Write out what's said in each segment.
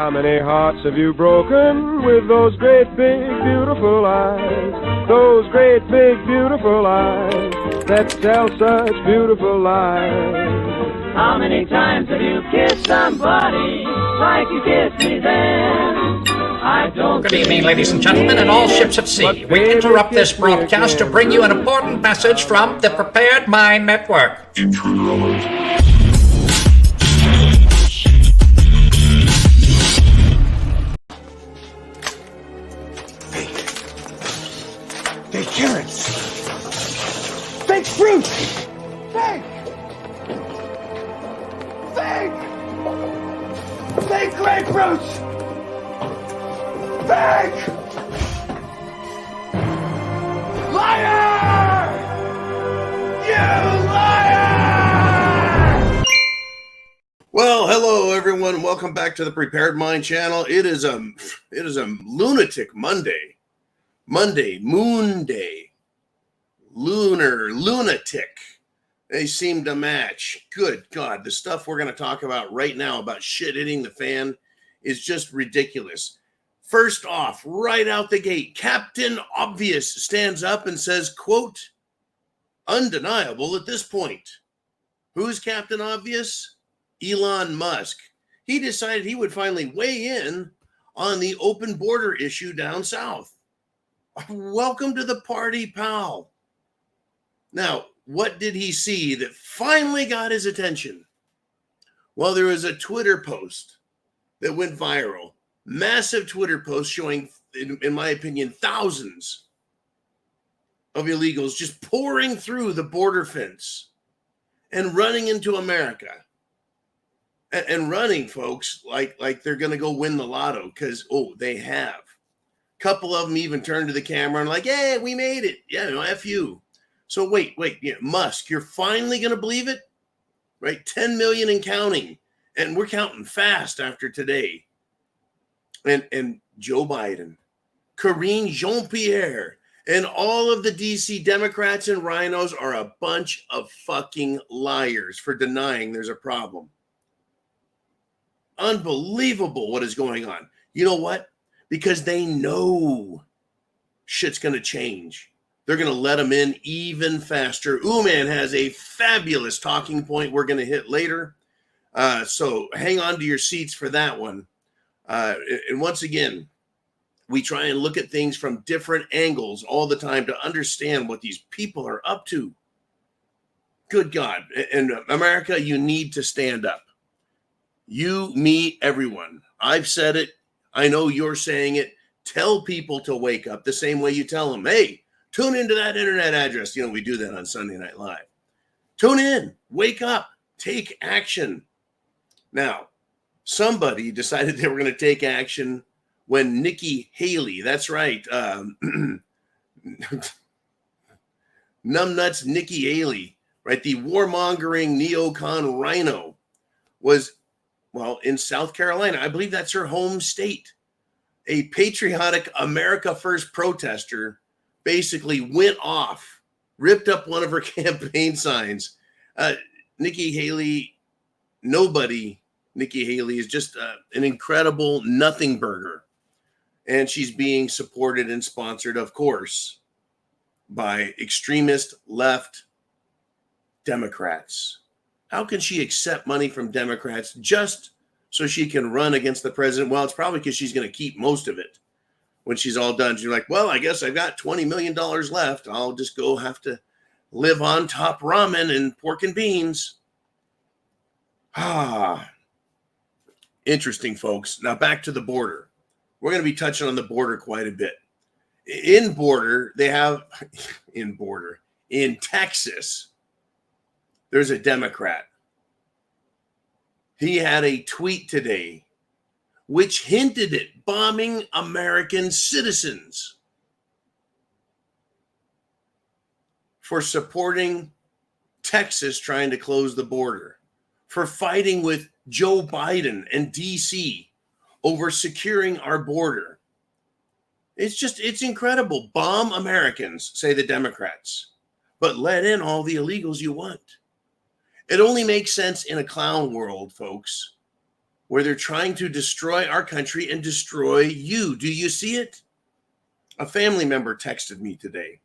How many hearts have you broken with those great big beautiful eyes? Those great big beautiful eyes that tell such beautiful lies. How many times have you kissed somebody like you kissed me then? I don't. Good evening, ladies and gentlemen, and all ships at sea. We interrupt this broadcast to bring you an important message from the Prepared Mind Network. Fake carrots. Fake fruit. Fake. Fake grapefruits. Fake. Liar! You liar! Well, hello everyone. Welcome back to the Prepared Mind channel. It is a lunatic Monday. Moon Day, lunatic. They seem to match. Good God, the stuff we're going to talk about right now about shit hitting the fan is just ridiculous. First off, right out the gate, Captain Obvious stands up and says, quote, undeniable at this point. Who's Captain Obvious? Elon Musk. He decided he would finally weigh in on the open border issue down south. Welcome to the party, pal. Now, what did he see that finally got his attention? Well, there was a Twitter post that went viral. Massive Twitter post showing, in my opinion, thousands of illegals just pouring through the border fence and running into America. And running, folks, like they're going to go win the lotto because, they have. Couple of them even turned to the camera and like, yeah, we made it. Yeah, no, F you. So wait, yeah, Musk, you're finally going to believe it? Right? 10 million and counting. And we're counting fast after today. And Joe Biden, Karine Jean-Pierre, and all of the DC Democrats and rhinos are a bunch of fucking liars for denying there's a problem. Unbelievable what is going on. You know what? Because they know shit's going to change. They're going to let them in even faster. Ooman has a fabulous talking point we're going to hit later. So hang on to your seats for that one. And once again, we try and look at things from different angles all the time to understand what these people are up to. Good God. And America, you need to stand up. You, me, everyone. I've said it. I know you're saying it. Tell people to wake up the same way you tell them, hey, tune into that internet address. You know, we do that on Sunday Night Live. Tune in, wake up, take action. Now, somebody decided they were going to take action when Nikki Haley, that's right, numbnuts Nikki Haley, right, the warmongering neocon rhino was, well, in South Carolina. I believe that's her home state. A patriotic America First protester basically went off, ripped up one of her campaign signs. Nikki Haley is just an incredible nothing burger. And she's being supported and sponsored, of course, by extremist left Democrats. How can she accept money from Democrats just so she can run against the president? Well, it's probably because she's going to keep most of it when she's all done. She's like, well, I guess I've got $20 million left. I'll just go have to live on top ramen and pork and beans. Interesting, folks. Now back to the border. We're going to be touching on the border quite a bit. In Texas, there's a Democrat. He had a tweet today which hinted at bombing American citizens for supporting Texas trying to close the border, for fighting with Joe Biden and DC over securing our border. It's incredible. Bomb Americans, say the Democrats, but let in all the illegals you want. It only makes sense in a clown world, folks. where they're trying to destroy our country and destroy you. Do you see it? A family member texted me today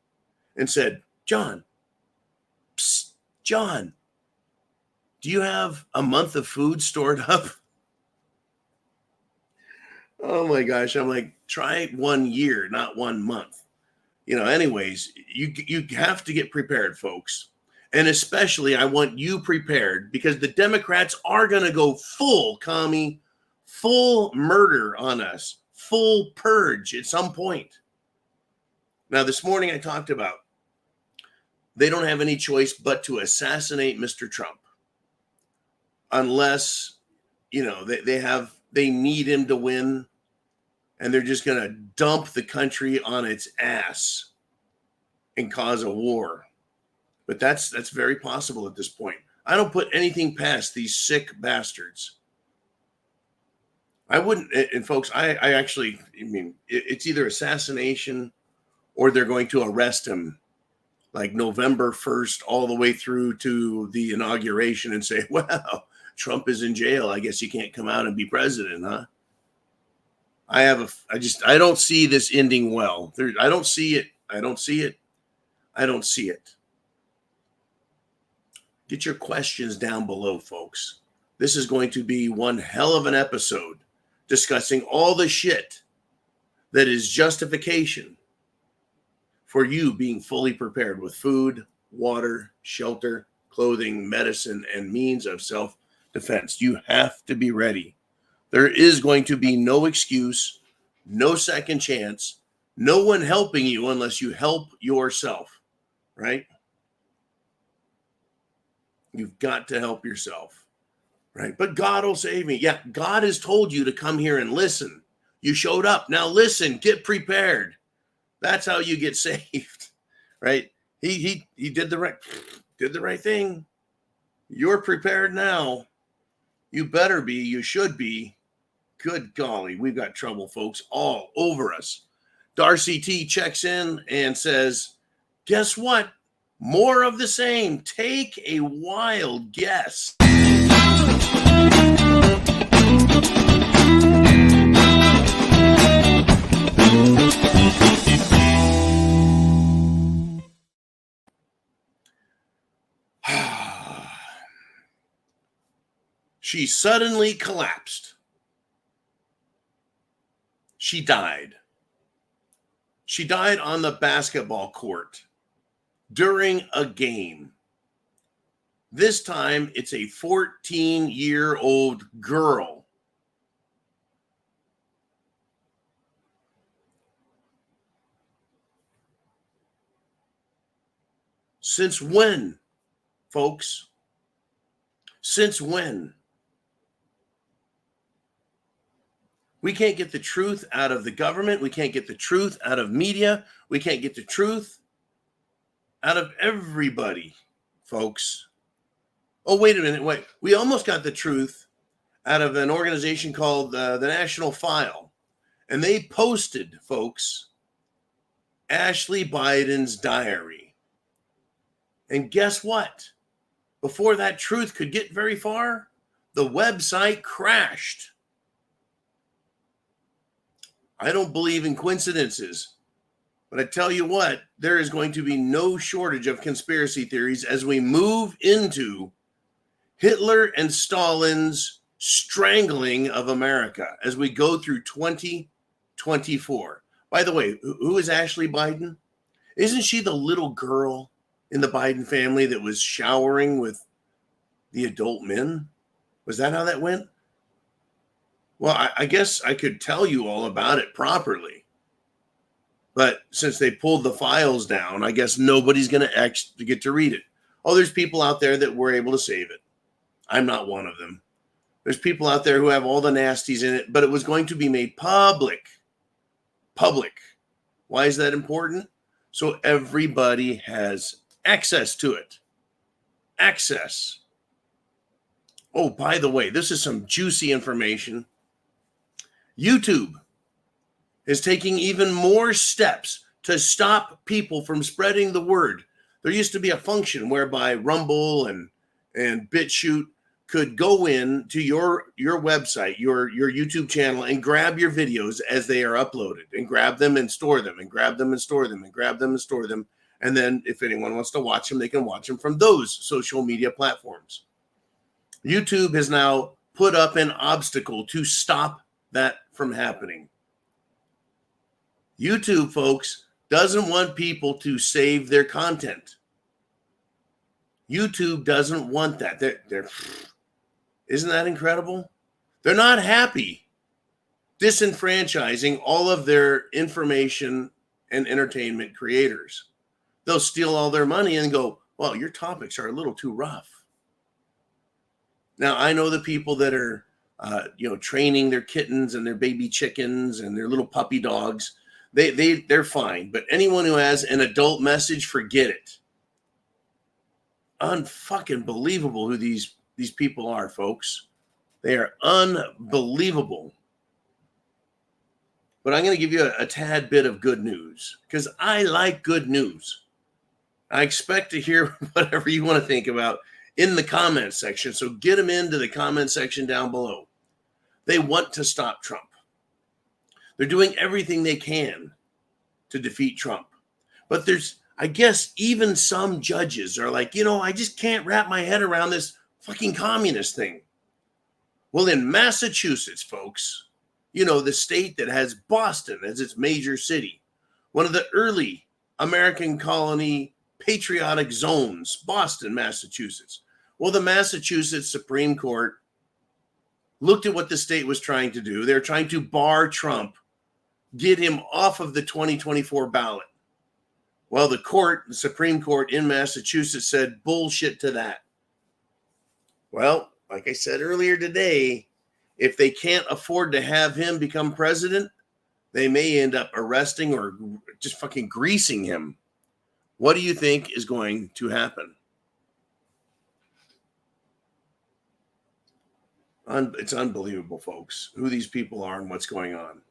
and said, John, John, do you have a month of food stored up? Oh my gosh. I'm like, try 1 year, not 1 month. Anyways, you have to get prepared, folks. And especially I want you prepared because the Democrats are going to go full commie, full murder on us, full purge at some point. Now, this morning I talked about they don't have any choice but to assassinate Mr. Trump unless, they need him to win, and they're just going to dump the country on its ass and cause a war. But that's very possible at this point. I don't put anything past these sick bastards. I wouldn't, and folks, it's either assassination or they're going to arrest him like November 1st all the way through to the inauguration and say, well, Trump is in jail. I guess you can't come out and be president, huh? I don't see this ending well. I don't see it. I don't see it. I don't see it. Get your questions down below, folks. This is going to be one hell of an episode discussing all the shit that is justification for you being fully prepared with food, water, shelter, clothing, medicine, and means of self-defense. You have to be ready. There is going to be no excuse, no second chance, no one helping you unless you help yourself, right? You've got to help yourself, right? But God will save me. Yeah, God has told you to come here and listen. You showed up. Now listen, get prepared. That's how you get saved, right? He did the right thing. You're prepared now. You better be. You should be. Good golly, we've got trouble, folks, all over us. Darcy T checks in and says, guess what? More of the same. Take a wild guess. She suddenly collapsed. She died. She died on the basketball court during a game. This time, it's a 14-year-old girl. Since when, folks? Since when? We can't get the truth out of the government. We can't get the truth out of media. We can't get the truth out of everybody, folks. Oh, wait a minute. Wait. We almost got the truth out of an organization called the National File. And they posted, folks, Ashley Biden's diary. And guess what? Before that truth could get very far, the website crashed. I don't believe in coincidences, but I tell you what, there is going to be no shortage of conspiracy theories as we move into Hitler and Stalin's strangling of America as we go through 2024. By the way, who is Ashley Biden? Isn't she the little girl in the Biden family that was showering with the adult men? Was that how that went? Well, I guess I could tell you all about it properly. But since they pulled the files down, I guess nobody's going to actually get to read it. Oh, there's people out there that were able to save it. I'm not one of them. There's people out there who have all the nasties in it, but it was going to be made public. Public. Why is that important? So everybody has access to it. Access. Oh, by the way, this is some juicy information. YouTube is taking even more steps to stop people from spreading the word. There used to be a function whereby Rumble and BitChute could go in to your website, your YouTube channel, and grab your videos as they are uploaded, and grab them and store them, and grab them and store them, and grab them and store them. And then if anyone wants to watch them, they can watch them from those social media platforms. YouTube has now put up an obstacle to stop that from happening. YouTube, folks, doesn't want people to save their content. YouTube doesn't want that. Isn't that incredible? They're not happy disenfranchising all of their information and entertainment creators. They'll steal all their money and go, well, your topics are a little too rough. Now, I know the people that are, training their kittens and their baby chickens and their little puppy dogs, they're fine. But anyone who has an adult message, forget it. Unfucking believable who these people are, folks. They are unbelievable. But I'm going to give you a tad bit of good news, because I like good news. I expect to hear whatever you want to think about in the comment section. So get them into the comment section down below. They want to stop Trump. They're doing everything they can to defeat Trump. But I guess even some judges are like, I just can't wrap my head around this fucking communist thing. Well, in Massachusetts, folks, the state that has Boston as its major city, one of the early American colony patriotic zones, Boston, Massachusetts. Well, the Massachusetts Supreme Court looked at what the state was trying to do. They're trying to bar Trump, get him off of the 2024 ballot. Well, the Supreme Court in Massachusetts said bullshit to that. Well, like I said earlier today, if they can't afford to have him become president, they may end up arresting or just fucking greasing him. What do you think is going to happen? It's unbelievable, folks, who these people are and what's going on.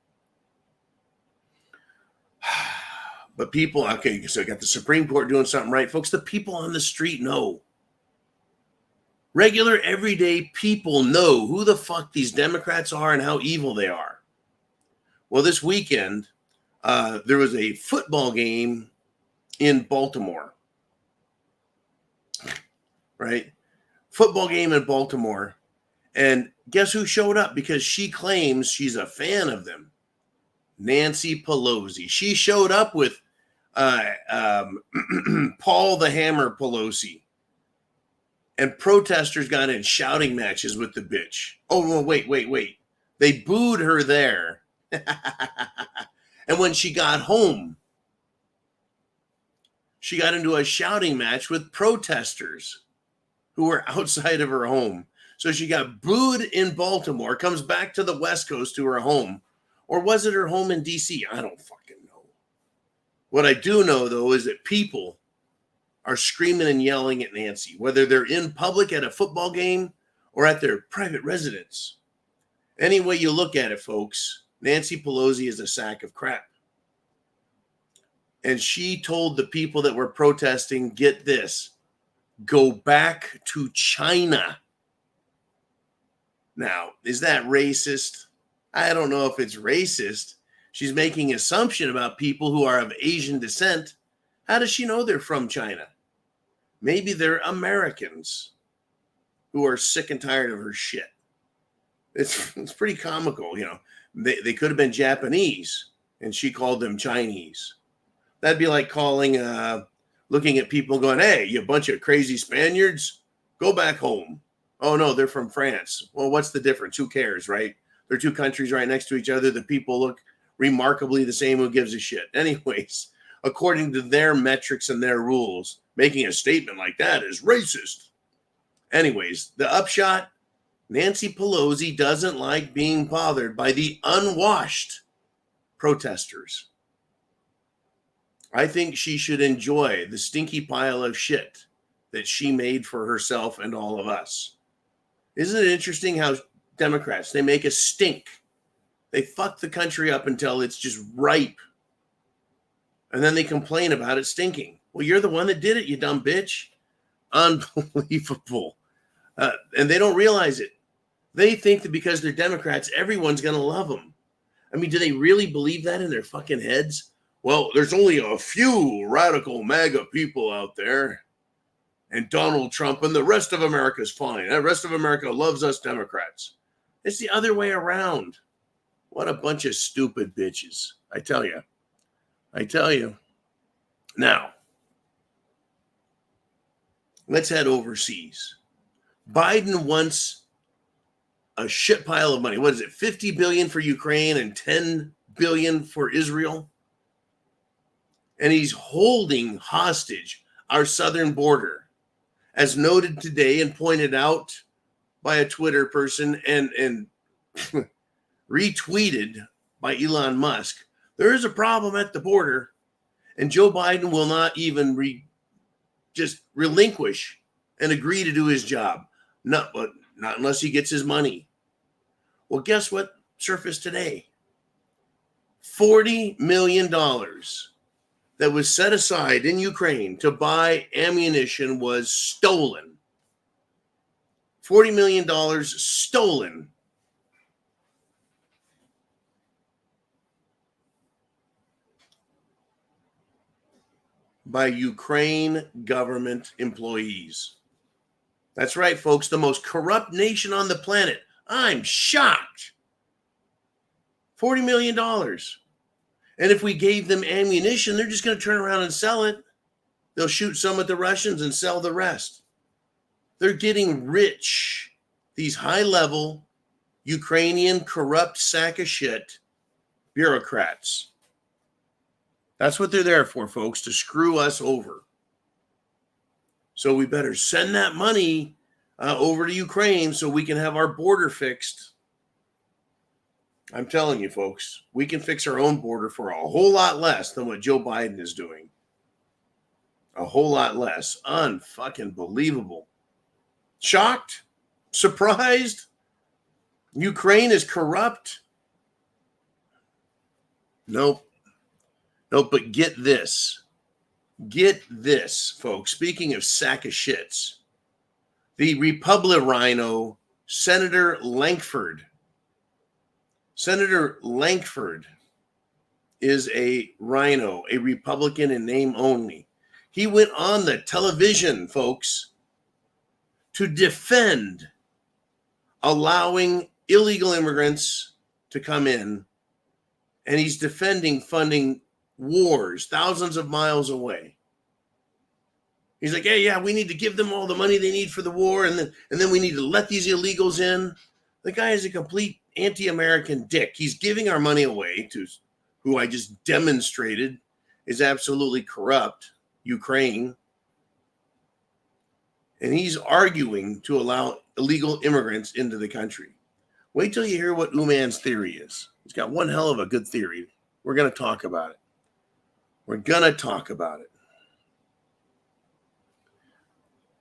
But people, okay, so I got the Supreme Court doing something right. Folks, the people on the street know. Regular, everyday people know who the fuck these Democrats are and how evil they are. Well, this weekend, there was a football game in Baltimore. Right? Football game in Baltimore. And guess who showed up? Because she claims she's a fan of them. Nancy Pelosi. She showed up with Paul the Hammer Pelosi. And protesters got in shouting matches with the bitch. Oh, well, wait. They booed her there. And when she got home, she got into a shouting match with protesters who were outside of her home. So she got booed in Baltimore, comes back to the West Coast to her home. Or was it her home in D.C.? I don't fucking know. What I do know, though, is that people are screaming and yelling at Nancy, whether they're in public at a football game or at their private residence. Any way you look at it, folks, Nancy Pelosi is a sack of crap. And she told the people that were protesting, get this, go back to China. Now, is that racist? I don't know if it's racist. She's making an assumption about people who are of Asian descent. How does she know they're from China? Maybe they're Americans who are sick and tired of her shit. It's pretty comical, They could have been Japanese, and she called them Chinese. That'd be like looking at people going, hey, you bunch of crazy Spaniards, go back home. Oh, no, they're from France. Well, what's the difference? Who cares, right? They're two countries right next to each other. The people look remarkably the same. Who gives a shit? Anyways, according to their metrics and their rules, making a statement like that is racist. Anyways, the upshot, Nancy Pelosi doesn't like being bothered by the unwashed protesters. I think she should enjoy the stinky pile of shit that she made for herself and all of us. Isn't it interesting how Democrats, they make us stink. They fuck the country up until it's just ripe. And then they complain about it stinking. Well, you're the one that did it, you dumb bitch. Unbelievable. And they don't realize it. They think that because they're Democrats, everyone's going to love them. I mean, do they really believe that in their fucking heads? Well, there's only a few radical MAGA people out there, and Donald Trump and the rest of America's fine. The rest of America loves us Democrats. It's the other way around. What a bunch of stupid bitches. I tell you. Now, let's head overseas. Biden wants a shit pile of money. What is it? 50 billion for Ukraine and 10 billion for Israel. And he's holding hostage our southern border, as noted today and pointed out by a Twitter person and retweeted by Elon Musk. There is a problem at the border, and Joe Biden will not even just relinquish and agree to do his job. Not unless he gets his money. Well, guess what surfaced today? $40 million that was set aside in Ukraine to buy ammunition was stolen. $40 million stolen. By Ukraine government employees. That's right, folks, the most corrupt nation on the planet. I'm shocked. $40 million. And if we gave them ammunition, they're just going to turn around and sell it. They'll shoot some at the Russians and sell the rest. They're getting rich. These high-level Ukrainian corrupt sack of shit bureaucrats. That's what they're there for, folks, to screw us over. So we better send that money over to Ukraine so we can have our border fixed. I'm telling you, folks, we can fix our own border for a whole lot less than what Joe Biden is doing. A whole lot less. Unfucking believable. Shocked? Surprised? Ukraine is corrupt? Nope. Nope, but get this. Get this, folks. Speaking of sack of shits, the Republican Senator Lankford. Senator Lankford is a rhino, a Republican in name only. He went on the television, folks, to defend allowing illegal immigrants to come in, and he's defending funding wars thousands of miles away. He's like, hey, yeah, we need to give them all the money they need for the war, and then we need to let these illegals in. The guy is a complete anti-American dick. He's giving our money away to who I just demonstrated is absolutely corrupt, Ukraine. And he's arguing to allow illegal immigrants into the country. Wait till you hear what Uman's theory is. He's got one hell of a good theory. We're going to talk about it.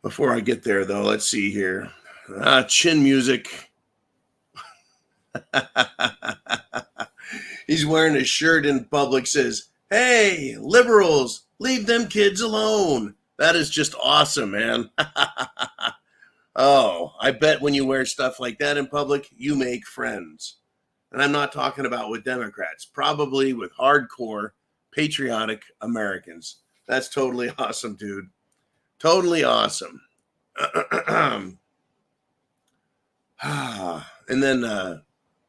Before I get there, though, let's see here. Chin music. He's wearing a shirt in public, says, hey, liberals, leave them kids alone. That is just awesome, man. Oh, I bet when you wear stuff like that in public, you make friends. And I'm not talking about with Democrats, probably with hardcore, patriotic Americans. That's totally awesome, dude. Totally awesome. And then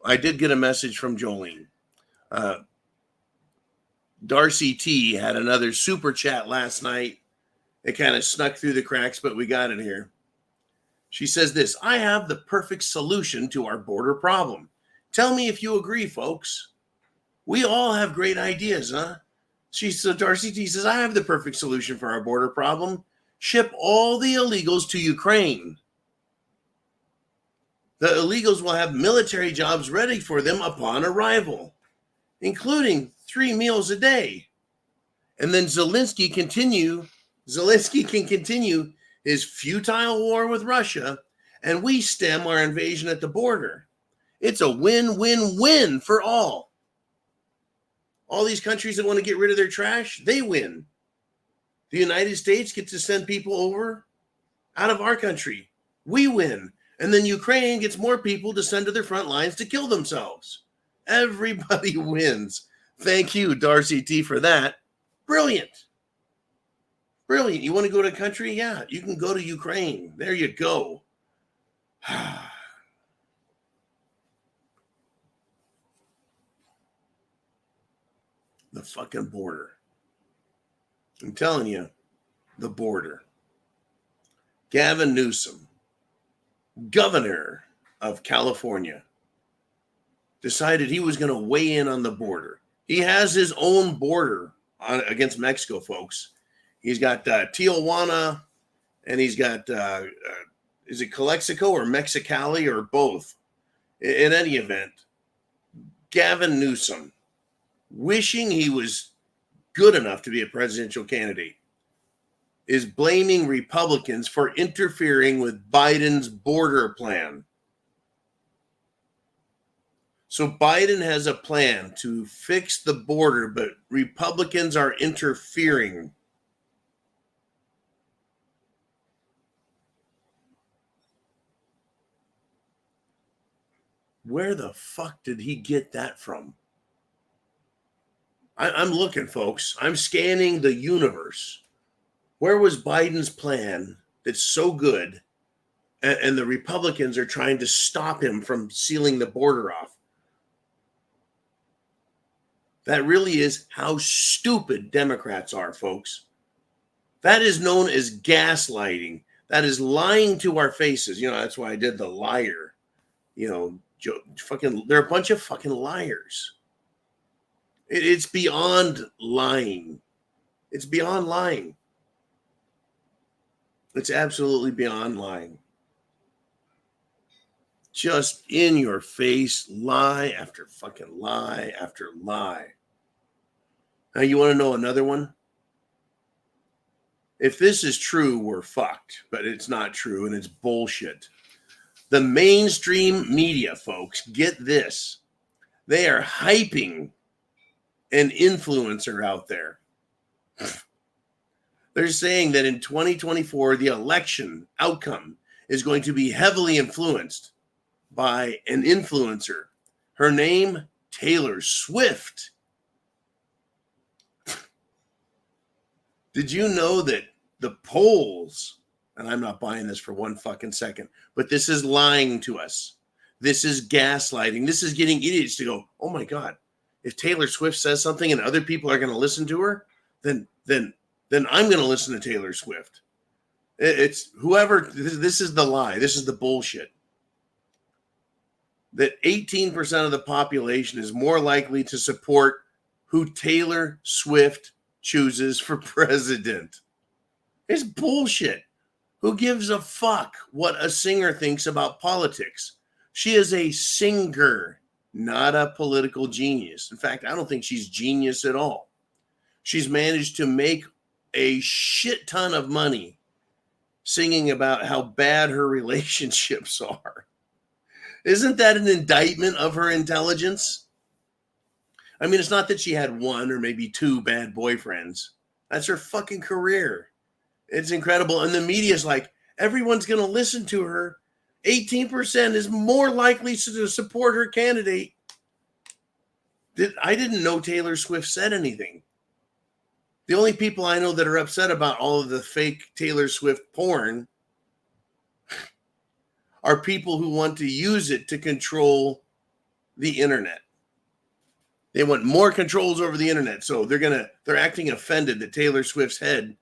I did get a message from Jolene. Darcy T had another super chat last night. It kind of snuck through the cracks, but we got it here. She says this: I have the perfect solution to our border problem. Tell me if you agree, folks. We all have great ideas, huh? Darcy T says, I have the perfect solution for our border problem. Ship all the illegals to Ukraine. The illegals will have military jobs ready for them upon arrival, including 3 meals a day. And then Zelensky can continue his futile war with Russia, and we stem our invasion at the border. It's a win-win-win for all. All these countries that want to get rid of their trash, they win. The United States gets to send people over out of our country, We win. And then Ukraine gets more people to send to their front lines to kill themselves. Everybody wins. Thank you, Darcy T, for that. Brilliant. Brilliant. You want to go to a country? Yeah, you can go to Ukraine. There you go. The fucking border. I'm telling you, the border. Gavin Newsom, governor of California, decided he was going to weigh in on the border. He has his own border against Mexico, folks. He's got Tijuana, and he's got, is it Calexico or Mexicali or both? In any event, Gavin Newsom, wishing he was good enough to be a presidential candidate, is blaming Republicans for interfering with Biden's border plan. So Biden has a plan to fix the border, but Republicans are interfering. Where the fuck did he get that from? I'm looking, folks. I'm scanning the universe. Where was Biden's plan that's so good, and the Republicans are trying to stop him from sealing the border off? That really is how stupid Democrats are, folks. That is known as gaslighting. That is lying to our faces. You know, that's why I did the liar. You know, they're a bunch of fucking liars. It's beyond lying. It's beyond lying. It's absolutely beyond lying. Just in your face, lie after fucking lie after lie. Now, you want to know another one? If this is true, we're fucked, but it's not true and it's bullshit. The mainstream media, folks, get this. They are hyping an influencer out there. They're saying that in 2024, the election outcome is going to be heavily influenced by an influencer. Her name, Taylor Swift. Did you know that the polls, and I'm not buying this for one fucking second, but this is lying to us. This is gaslighting. This is getting idiots to go, oh my God, if Taylor Swift says something and other people are going to listen to her, then I'm going to listen to Taylor Swift. It's whoever, this is the lie. This is the bullshit. That 18% of the population is more likely to support who Taylor Swift chooses for president. It's bullshit. Who gives a fuck what a singer thinks about politics? She is a singer, not a political genius. In fact, I don't think she's genius at all. She's managed to make a shit ton of money singing about how bad her relationships are. Isn't that an indictment of her intelligence? I mean, it's not that she had one or maybe two bad boyfriends. That's her fucking career. It's incredible. And the media's like, everyone's going to listen to her. 18% is more likely to support her candidate. I didn't know Taylor Swift said anything. The only people I know that are upset about all of the fake Taylor Swift porn are people who want to use it to control the internet. They want more controls over the internet. So they're acting offended that Taylor Swift's head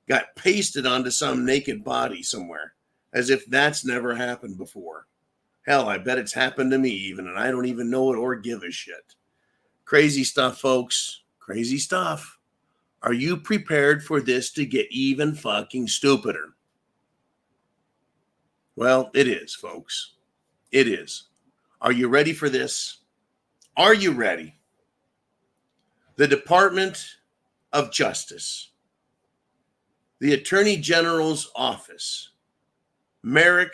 got pasted onto some naked body somewhere, as if that's never happened before. Hell, I bet it's happened to me even, and I don't even know it or give a shit. Crazy stuff, folks. Crazy stuff. Are you prepared for this to get even fucking stupider? Well, it is, folks. It is. Are you ready for this? Are you ready? The Department of Justice, the Attorney General's office, Merrick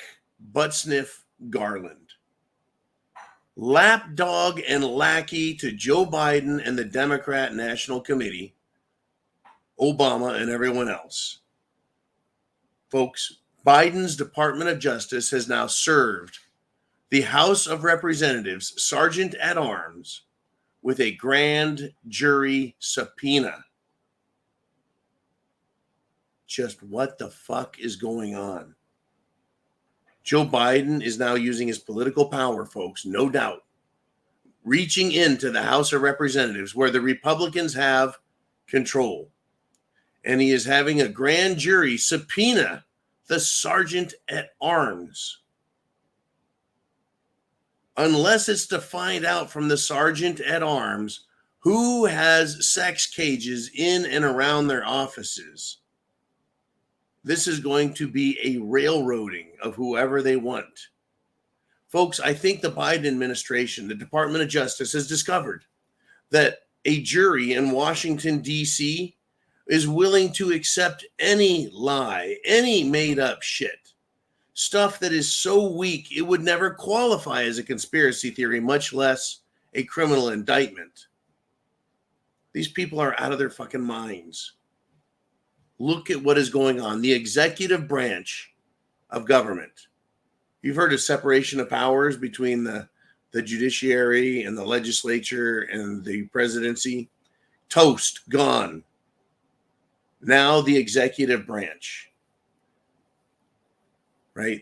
Buttsniff Garland, lapdog and lackey to Joe Biden and the Democrat National Committee, Obama and everyone else. Folks, Biden's Department of Justice has now served the House of Representatives Sergeant at Arms with a grand jury subpoena. Just what the fuck is going on? Joe Biden is now using his political power, folks, no doubt, reaching into the House of Representatives where the Republicans have control. And he is having a grand jury subpoena the Sergeant at Arms. Unless it's to find out from the Sergeant at Arms who has sex cages in and around their offices. This is going to be a railroading of whoever they want. Folks, I think the Biden administration, the Department of Justice, has discovered that a jury in Washington, D.C. is willing to accept any lie, any made-up shit, stuff that is so weak it would never qualify as a conspiracy theory, much less a criminal indictment. These people are out of their fucking minds. Look at what is going on. The executive branch of government. You've heard of separation of powers between the judiciary and the legislature and the presidency. Toast, gone. Now the executive branch, right,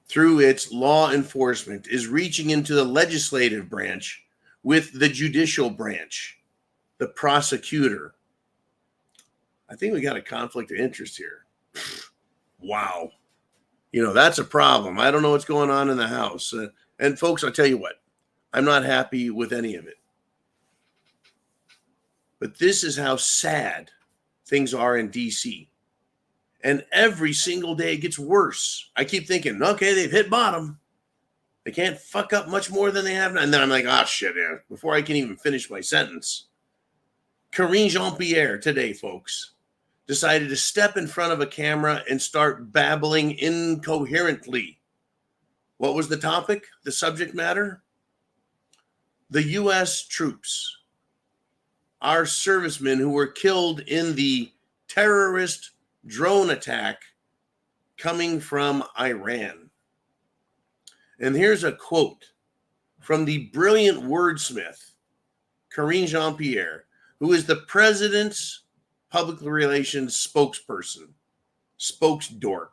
through its law enforcement, is reaching into the legislative branch with the judicial branch, the prosecutor. I think we got a conflict of interest here. Wow. You know, that's a problem. I don't know what's going on in the House. And folks, I'll tell you what, I'm not happy with any of it. But this is how sad things are in D.C. And every single day it gets worse. I keep thinking, okay, they've hit bottom. They can't fuck up much more than they have now. And then I'm like, oh, shit, yeah. Before I can even finish my sentence. Karine Jean-Pierre today, folks, decided to step in front of a camera and start babbling incoherently. What was the topic? The subject matter? The U.S. troops, our servicemen who were killed in the terrorist drone attack coming from Iran. And here's a quote from the brilliant wordsmith, Karine Jean-Pierre, who is the president's public relations spokesperson, spokesdork.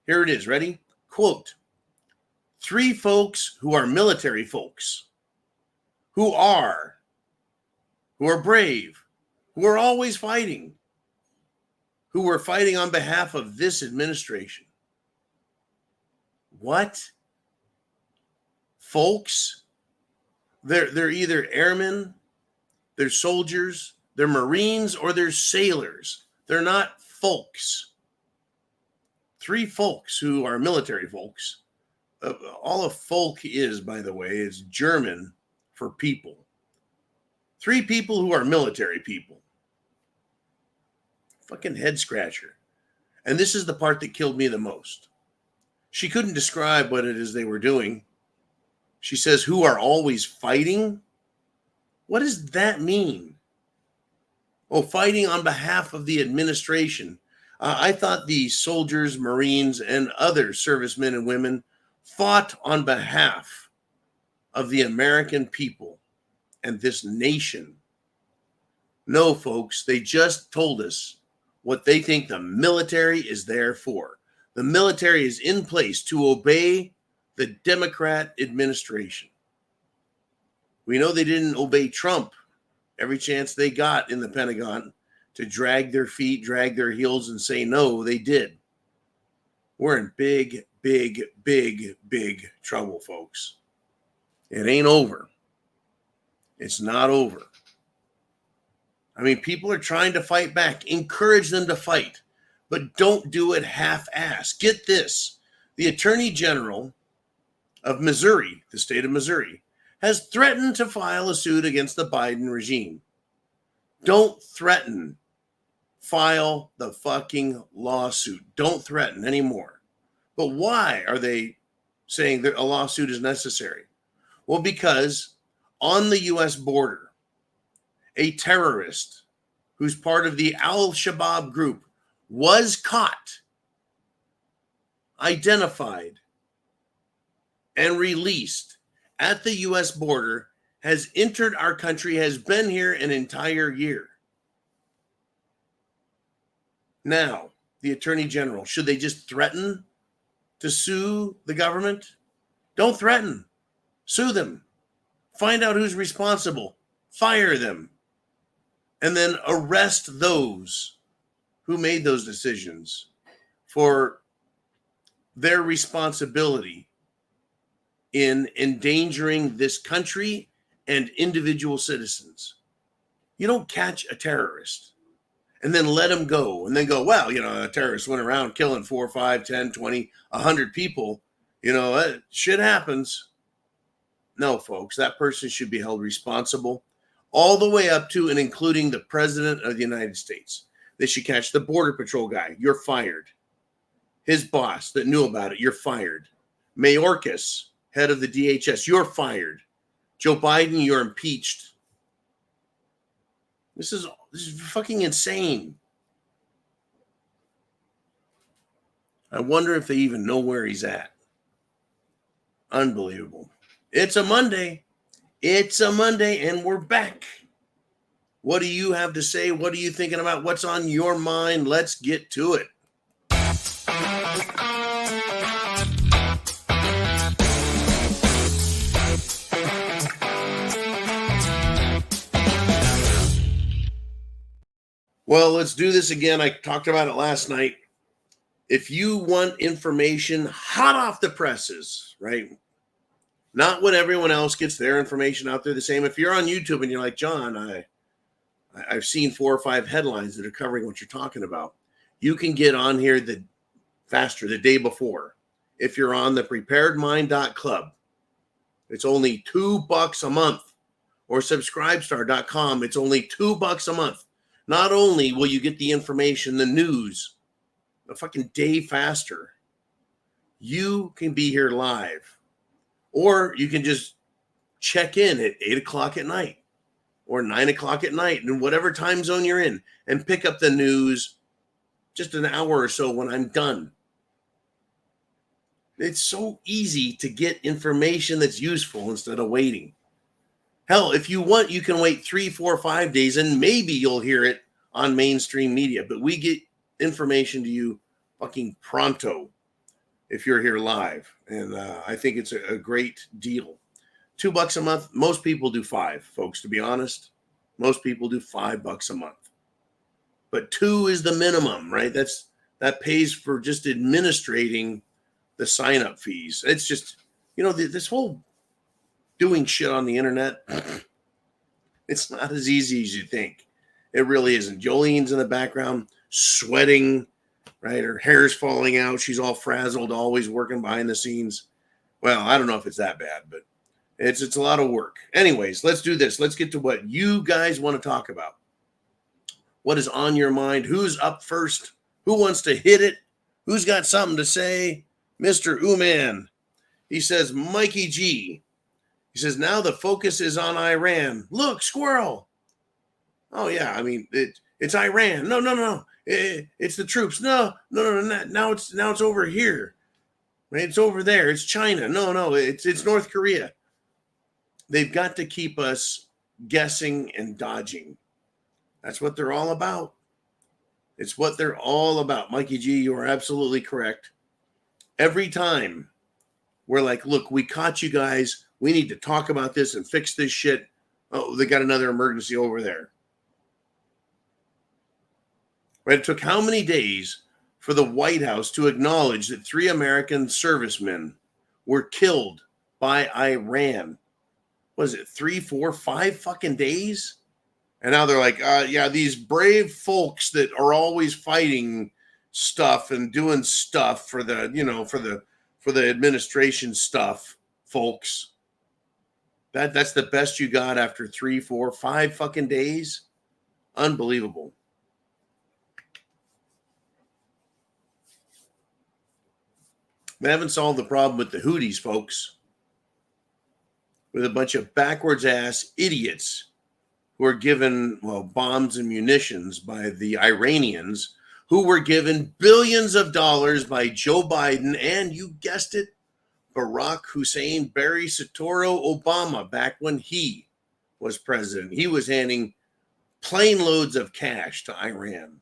Here it is. Ready? Quote, 3 folks who are military folks, who are brave, who are always fighting, who were fighting on behalf of this administration. What? Folks? They're either airmen, they're soldiers, they're Marines, or they're sailors. They're not folks. 3 folks who are military folks. All a folk is, by the way, is German for people. 3 people who are military people. Fucking head scratcher. And this is the part that killed me the most. She couldn't describe what it is they were doing. She says, who are always fighting? What does that mean? Oh, fighting on behalf of the administration. I thought the soldiers, Marines, and other servicemen and women fought on behalf of the American people and this nation. No, folks, they just told us what they think the military is there for. The military is in place to obey the Democrat administration. We know they didn't obey Trump every chance they got in the Pentagon to drag their feet, drag their heels, and say no, they did. We're in big, big, big, big trouble, folks. It ain't over. It's not over. I mean, people are trying to fight back. Encourage them to fight, but don't do it half-assed. Get this. The Attorney General of Missouri, the state of Missouri, has threatened to file a suit against the Biden regime. Don't threaten. File the fucking lawsuit. Don't threaten anymore. But why are they saying that a lawsuit is necessary? Well, because on the U.S. border, a terrorist who's part of the Al-Shabaab group was caught identified and released at the U.S. border has entered our country, has been here an entire year. Now, the Attorney General, should they just threaten to sue the government? Don't threaten. Sue them. Find out who's responsible. Fire them. And then arrest those who made those decisions for their responsibility in endangering this country and individual citizens. You don't catch a terrorist and then let him go and then go, well, a terrorist went around killing 4, 5, 10, 20, 100 people. Shit happens. No, folks, that person should be held responsible all the way up to and including the President of the United States. They should catch the Border Patrol guy. You're fired. His boss that knew about it, you're fired. Mayorkas, head of the DHS, you're fired. Joe Biden, you're impeached. This is fucking insane. I wonder if they even know where he's at. Unbelievable. It's a Monday. It's a Monday, and we're back. What do you have to say? What are you thinking about? What's on your mind? Let's get to it. Well, let's do this again. I talked about it last night. If you want information hot off the presses, right? Not when everyone else gets their information out there the same. If you're on YouTube and you're like, John, I've seen 4 or 5 headlines that are covering what you're talking about. You can get on here the day before. If you're on the preparedmind.club, it's only $2 a month. Or subscribestar.com, it's only $2 a month. Not only will you get the information, the news, a fucking day faster, you can be here live. Or you can just check in at 8 o'clock at night or 9 o'clock at night in whatever time zone you're in and pick up the news just an hour or so when I'm done. It's so easy to get information that's useful instead of waiting. Hell, if you want, you can wait 3, 4, 5 days and maybe you'll hear it on mainstream media. But we get information to you fucking pronto if you're here live. And I think it's a great deal. $2 a month. Most people do 5, folks, to be honest. Most people do $5 a month. But 2 is the minimum, right? That pays for just administrating the sign-up fees. It's just, this whole doing shit on the internet, it's not as easy as you think. It really isn't. Jolene's in the background sweating, right? Her hair's falling out. She's all frazzled, always working behind the scenes. Well, I don't know if it's that bad, but it's a lot of work. Anyways, let's do this. Let's get to what you guys want to talk about. What is on your mind? Who's up first? Who wants to hit it? Who's got something to say? Mr. Uman. He says, Mikey G. He says, now the focus is on Iran. Look, squirrel. Oh, yeah. I mean, it's Iran. No. It's the troops. No. Now it's over here. Right? It's over there. It's China. No. It's North Korea. They've got to keep us guessing and dodging. That's what they're all about. It's what they're all about. Mikey G, you are absolutely correct. Every time we're like, look, we caught you guys. We need to talk about this and fix this shit. Oh, they got another emergency over there. Right? It took how many days for the White House to acknowledge that 3 American servicemen were killed by Iran? Was it 3, 4, 5 fucking days? And now they're like, yeah, these brave folks that are always fighting stuff and doing stuff for the, for the administration stuff, folks. That's the best you got after 3, 4, 5 fucking days? Unbelievable. They haven't solved the problem with the Houthis, folks. With a bunch of backwards ass idiots who are given, bombs and munitions by the Iranians, who were given billions of dollars by Joe Biden and, you guessed it, Barack Hussein Barry Soetoro Obama back when he was president. He was handing plane loads of cash to Iran.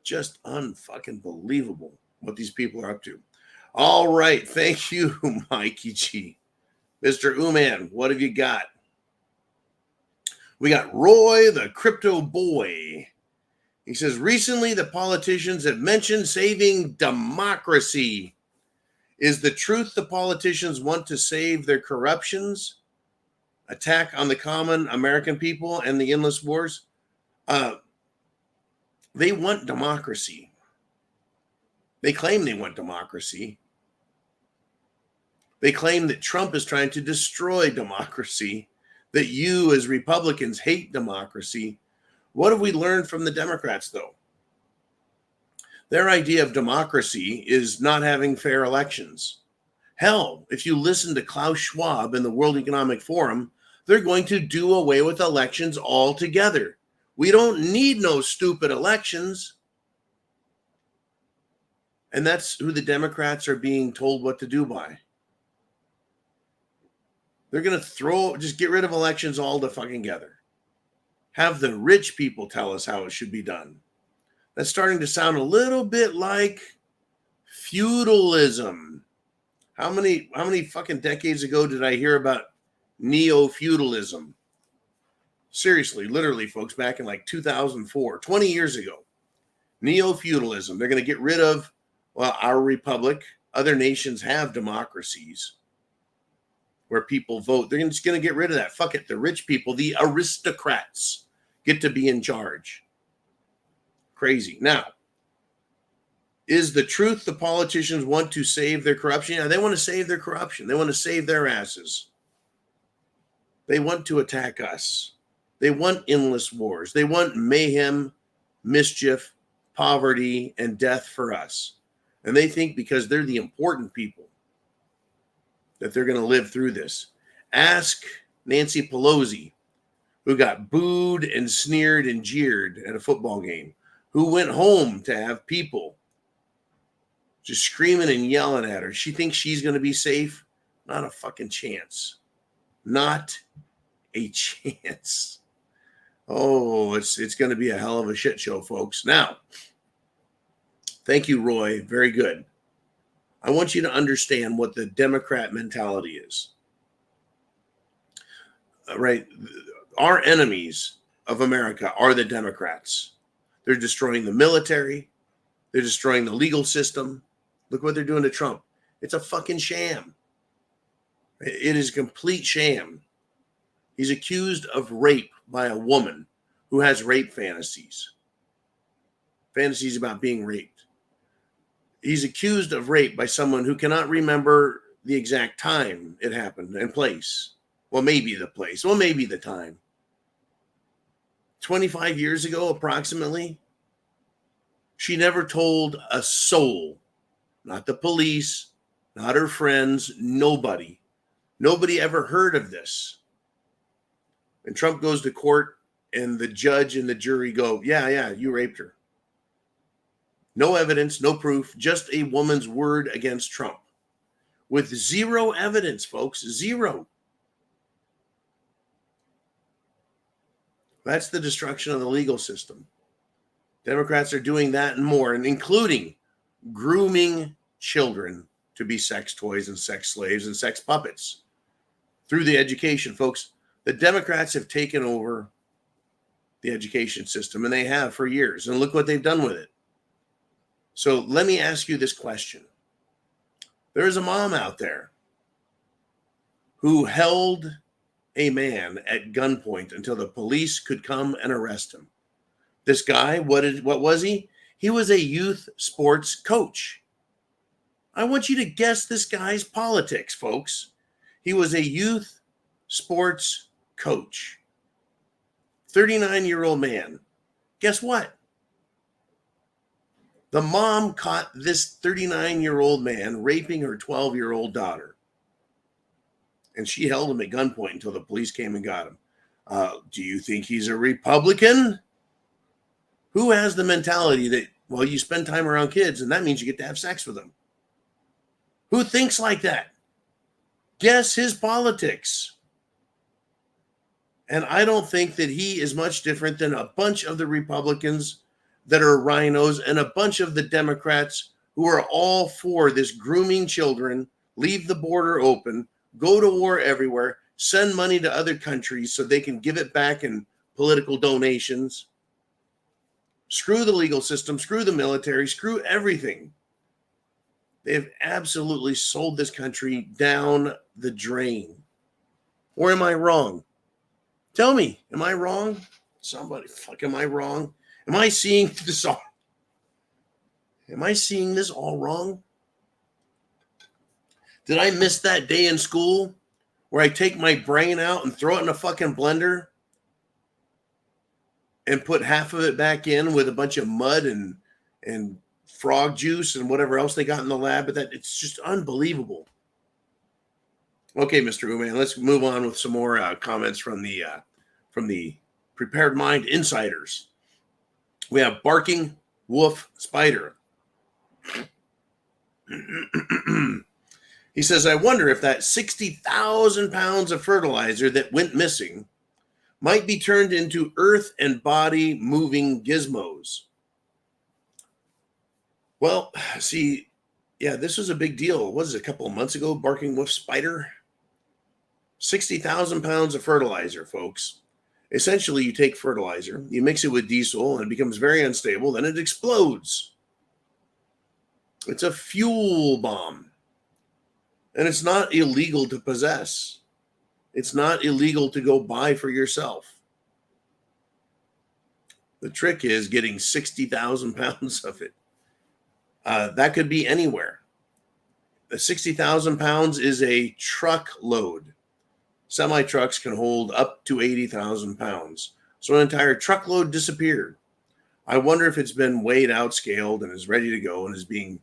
Just unfucking believable what these people are up to. All right. Thank you, Mikey G. Mr. Uman, what have you got? We got Roy, the crypto boy. He says, recently the politicians have mentioned saving democracy. Is the truth the politicians want to save their corruptions, attack on the common American people, and the endless wars? They want democracy. They claim they want democracy. They claim that Trump is trying to destroy democracy, that you as Republicans hate democracy. What have we learned from the Democrats, though? Their idea of democracy is not having fair elections. Hell, if you listen to Klaus Schwab in the World Economic Forum, they're going to do away with elections altogether. We don't need no stupid elections. And that's who the Democrats are being told what to do by. They're going to just get rid of elections all together. Have the rich people tell us how it should be done. That's starting to sound a little bit like feudalism. How many fucking decades ago did I hear about neo-feudalism? Seriously, literally, folks, back in like 2004, 20 years ago. Neo-feudalism. They're going to get rid of, well, our republic. Other nations have democracies where people vote. They're just going to get rid of that. Fuck it. The rich people, the aristocrats, get to be in charge. Crazy. Now, is the truth the politicians want to save their corruption? Yeah, they want to save their corruption. They want to save their asses. They want to attack us. They want endless wars. They want mayhem, mischief, poverty, and death for us. And they think because they're the important people that they're going to live through this. Ask Nancy Pelosi, who got booed and sneered and jeered at a football game, who went home to have people just screaming and yelling at her. She thinks she's going to be safe? Not a fucking chance. Not a chance. Oh, it's going to be a hell of a shit show, folks. Now, thank you, Roy. Very good. I want you to understand what the Democrat mentality is. Right? Our enemies of America are the Democrats. They're destroying the military. They're destroying the legal system. Look what they're doing to Trump. It's a fucking sham. It is a complete sham. He's accused of rape by a woman who has rape fantasies. Fantasies about being raped. He's accused of rape by someone who cannot remember the exact time it happened and place. Well, maybe the place. Well, maybe the time. 25 years ago, approximately. She never told a soul, not the police, not her friends, nobody. Nobody ever heard of this. And Trump goes to court and the judge and the jury go, yeah, you raped her. No evidence, no proof, just a woman's word against Trump. With zero evidence, folks, zero. That's the destruction of the legal system. Democrats are doing that and more, and including grooming children to be sex toys and sex slaves and sex puppets through the education, folks. The Democrats have taken over the education system, and they have for years. And look what they've done with it. So let me ask you this question. There is a mom out there who held a man at gunpoint until the police could come and arrest him. This guy, what was he? He was a youth sports coach. I want you to guess this guy's politics, folks. He was a youth sports coach. 39-year-old man. Guess what? The mom caught this 39-year-old man raping her 12-year-old daughter. And she held him at gunpoint until the police came and got him. Do you think he's a Republican? Who has the mentality that Well, you spend time around kids, and that means you get to have sex with them. Who thinks like that? Guess his politics. And I don't think that he is much different than a bunch of the Republicans that are rhinos and a bunch of the Democrats who are all for this grooming children, leave the border open, go to war everywhere, send money to other countries so they can give it back in political donations. Screw the legal system, screw the military, screw everything. They've absolutely sold this country down the drain. Or am I wrong? Tell me, am I wrong? Somebody, am I wrong? Am I seeing this all? Am I seeing this all wrong? Did I miss that day in school where I take my brain out and throw it in a fucking blender and put half of it back in with a bunch of mud and frog juice and whatever else they got in the lab? But that it's just unbelievable. Okay, Mr. Uman, let's move on with some more comments from the Prepared Mind Insiders. We have Barking Wolf Spider. He says, I wonder if that 60,000 pounds of fertilizer that went missing might be turned into earth and body moving gizmos. Well, see, yeah, this was a big deal. What was it, a couple of months ago, Barking Wolf Spider? 60,000 pounds of fertilizer, folks. Essentially, you take fertilizer, you mix it with diesel, and it becomes very unstable, then it explodes. It's a fuel bomb. And it's not illegal to possess. It's not illegal to go buy for yourself. The trick is getting 60,000 pounds of it. That could be anywhere. The 60,000 pounds is a truckload. Semi-trucks can hold up to 80,000 pounds. So an entire truckload disappeared. I wonder if it's been weighed out, scaled, and is ready to go and is being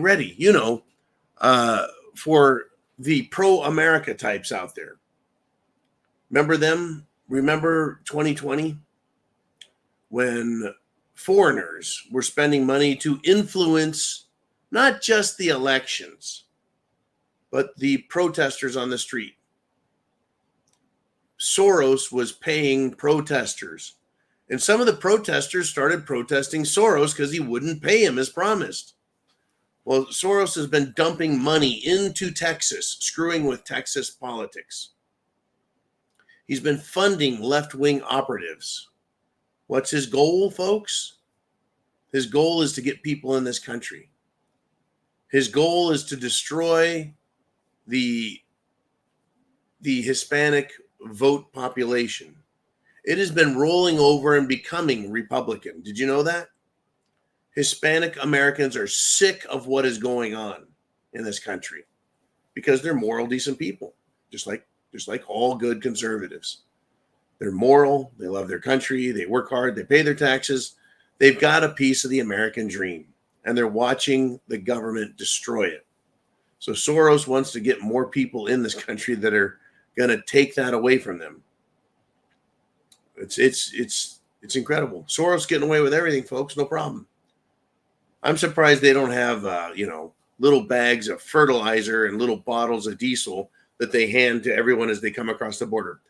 ready, for the pro-America types out there. Remember them? Remember 2020? When foreigners were spending money to influence not just the elections, but the protesters on the street. Soros was paying protesters. And some of the protesters started protesting Soros because he wouldn't pay him as promised. Well, Soros has been dumping money into Texas, screwing with Texas politics. He's been funding left-wing operatives. What's his goal, folks? His goal is to get people in this country. His goal is to destroy the Hispanic vote population. It has been rolling over and becoming Republican. Did you know that? Hispanic Americans are sick of what is going on in this country because they're moral, decent people, just like all good conservatives. They're moral. They love their country. They work hard. They pay their taxes. They've got a piece of the American dream, and they're watching the government destroy it. So Soros wants to get more people in this country that are going to take that away from them. It's incredible. Soros getting away with everything, folks. No problem. I'm surprised they don't have little bags of fertilizer and little bottles of diesel that they hand to everyone as they come across the border.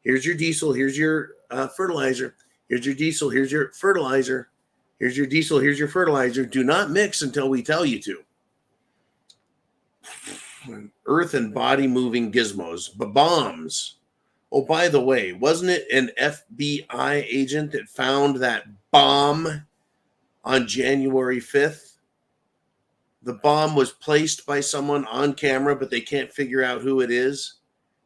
Here's your diesel. Here's your fertilizer. Here's your diesel. Here's your fertilizer. Here's your diesel. Here's your fertilizer. Do not mix until we tell you to. Earth and body moving gizmos, bombs. Oh, by the way, wasn't it an FBI agent that found that bomb on January 5th? The bomb was placed by someone on camera, but they can't figure out who it is.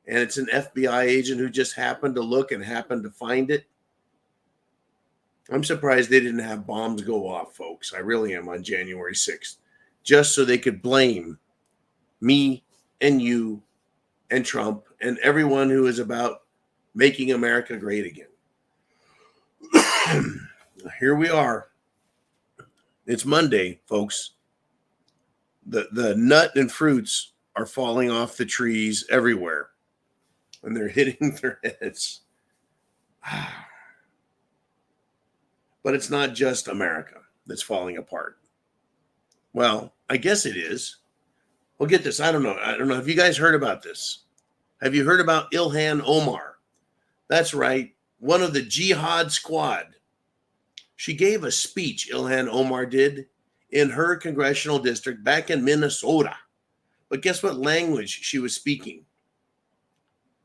And it's an FBI agent who just happened to look and happened to find it. I'm surprised they didn't have bombs go off, folks. I really am, on January 6th, just so they could blame me and you and Trump and everyone who is about making America great again. Here we are. It's Monday, folks. The nut and fruits are falling off the trees everywhere, and they're hitting their heads. But it's not just America. that's falling apart. Well, I guess it is. Well, get this. I don't know. Have you guys heard about this? Have you heard about Ilhan Omar? That's right. One of the jihad squad. She gave a speech, Ilhan Omar did, in her congressional district back in Minnesota. But guess what language she was speaking?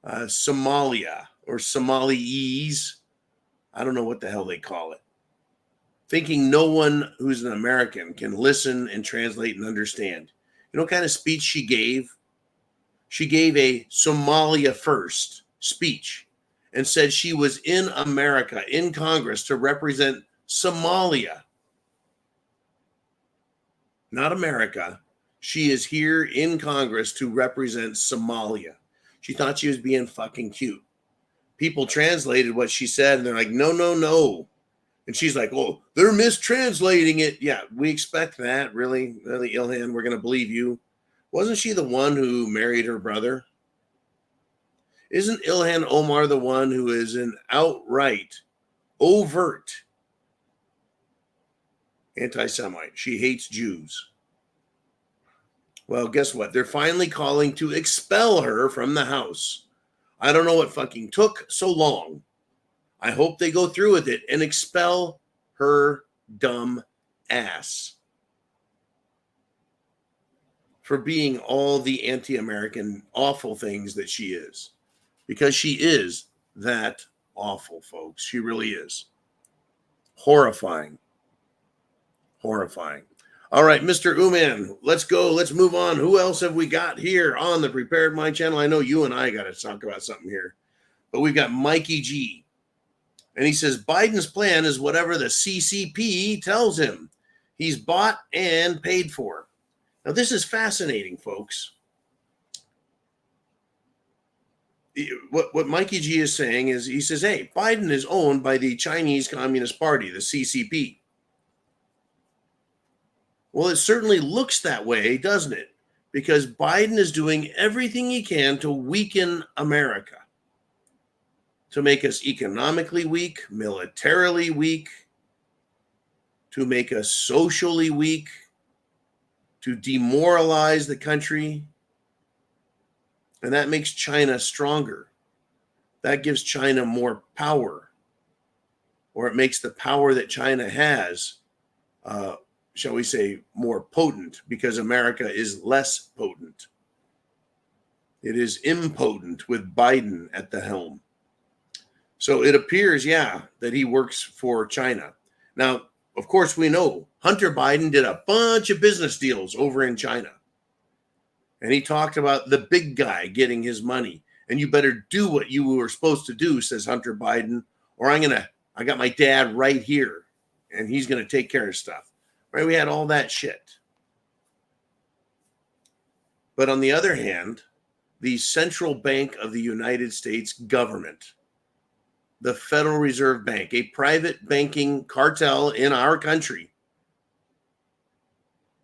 Somalia or Somalese. I don't know what the hell they call it. Thinking no one who's an American can listen and translate and understand. You know what kind of speech she gave? She gave a Somalia first speech and said she was in America, in Congress, to represent Somalia. Not America. She is here in Congress to represent Somalia. She thought she was being fucking cute. People translated what she said, and they're like, no, no, no. And she's like, oh, they're mistranslating it. Yeah, we expect that. Really, Ilhan, we're going to believe you. Wasn't she the one who married her brother? Isn't Ilhan Omar the one who is an outright, overt anti-Semite? She hates Jews. Well, guess what? They're finally calling to expel her from the House. I don't know what fucking took so long. I hope they go through with it and expel her dumb ass for being all the anti-American awful things that she is. Because she is that awful, folks. She really is. Horrifying. Horrifying. All right, Mr. Uman, let's go. Let's move on. Who else have we got here on the Prepared Mind channel? I know you and I got to talk about something here. But we've got Mikey G. And he says, Biden's plan is whatever the CCP tells him. He's bought and paid for. Now, this is fascinating, folks. What Mikey G is saying is, he says, hey, Biden is owned by the Chinese Communist Party, the CCP. Well, it certainly looks that way, doesn't it? Because Biden is doing everything he can to weaken America, to make us economically weak, militarily weak, to make us socially weak, to demoralize the country. And that makes China stronger. That gives China more power, or it makes the power that China has shall we say, more potent, because America is less potent. It is impotent with Biden at the helm. So it appears, that he works for China. Now, of course, we know Hunter Biden did a bunch of business deals over in China. And he talked about the big guy getting his money. And you better do what you were supposed to do, says Hunter Biden, or I got my dad right here, and he's going to take care of stuff. Right? We had all that shit. But on the other hand, the Central Bank of the United States government, the Federal Reserve Bank, a private banking cartel in our country,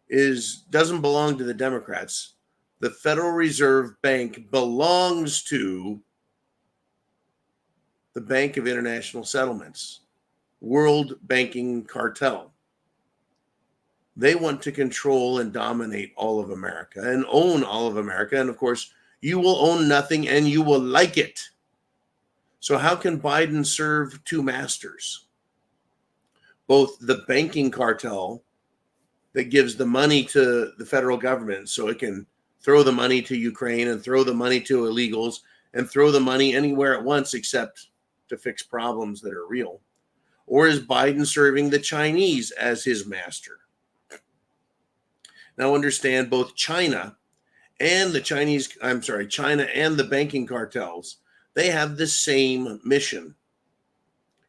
doesn't belong to the Democrats. The Federal Reserve Bank belongs to the Bank of International Settlements, World Banking Cartel. They want to control and dominate all of America and own all of America. And of course, you will own nothing and you will like it. So how can Biden serve two masters? Both the banking cartel that gives the money to the federal government so it can throw the money to Ukraine and throw the money to illegals and throw the money anywhere at once except to fix problems that are real. Or is Biden serving the Chinese as his master? Now understand, both China and China and the banking cartels, they have the same mission,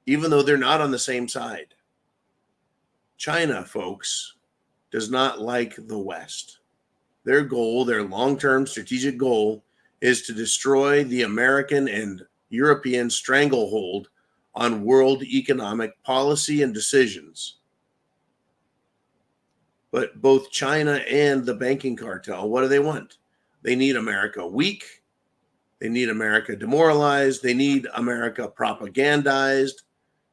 even though they're not on the same side. China, folks, does not like the West. Their goal, their long-term strategic goal, is to destroy the American and European stranglehold on world economic policy and decisions. But both China and the banking cartel, what do they want? They need America weak. They need America demoralized. They need America propagandized.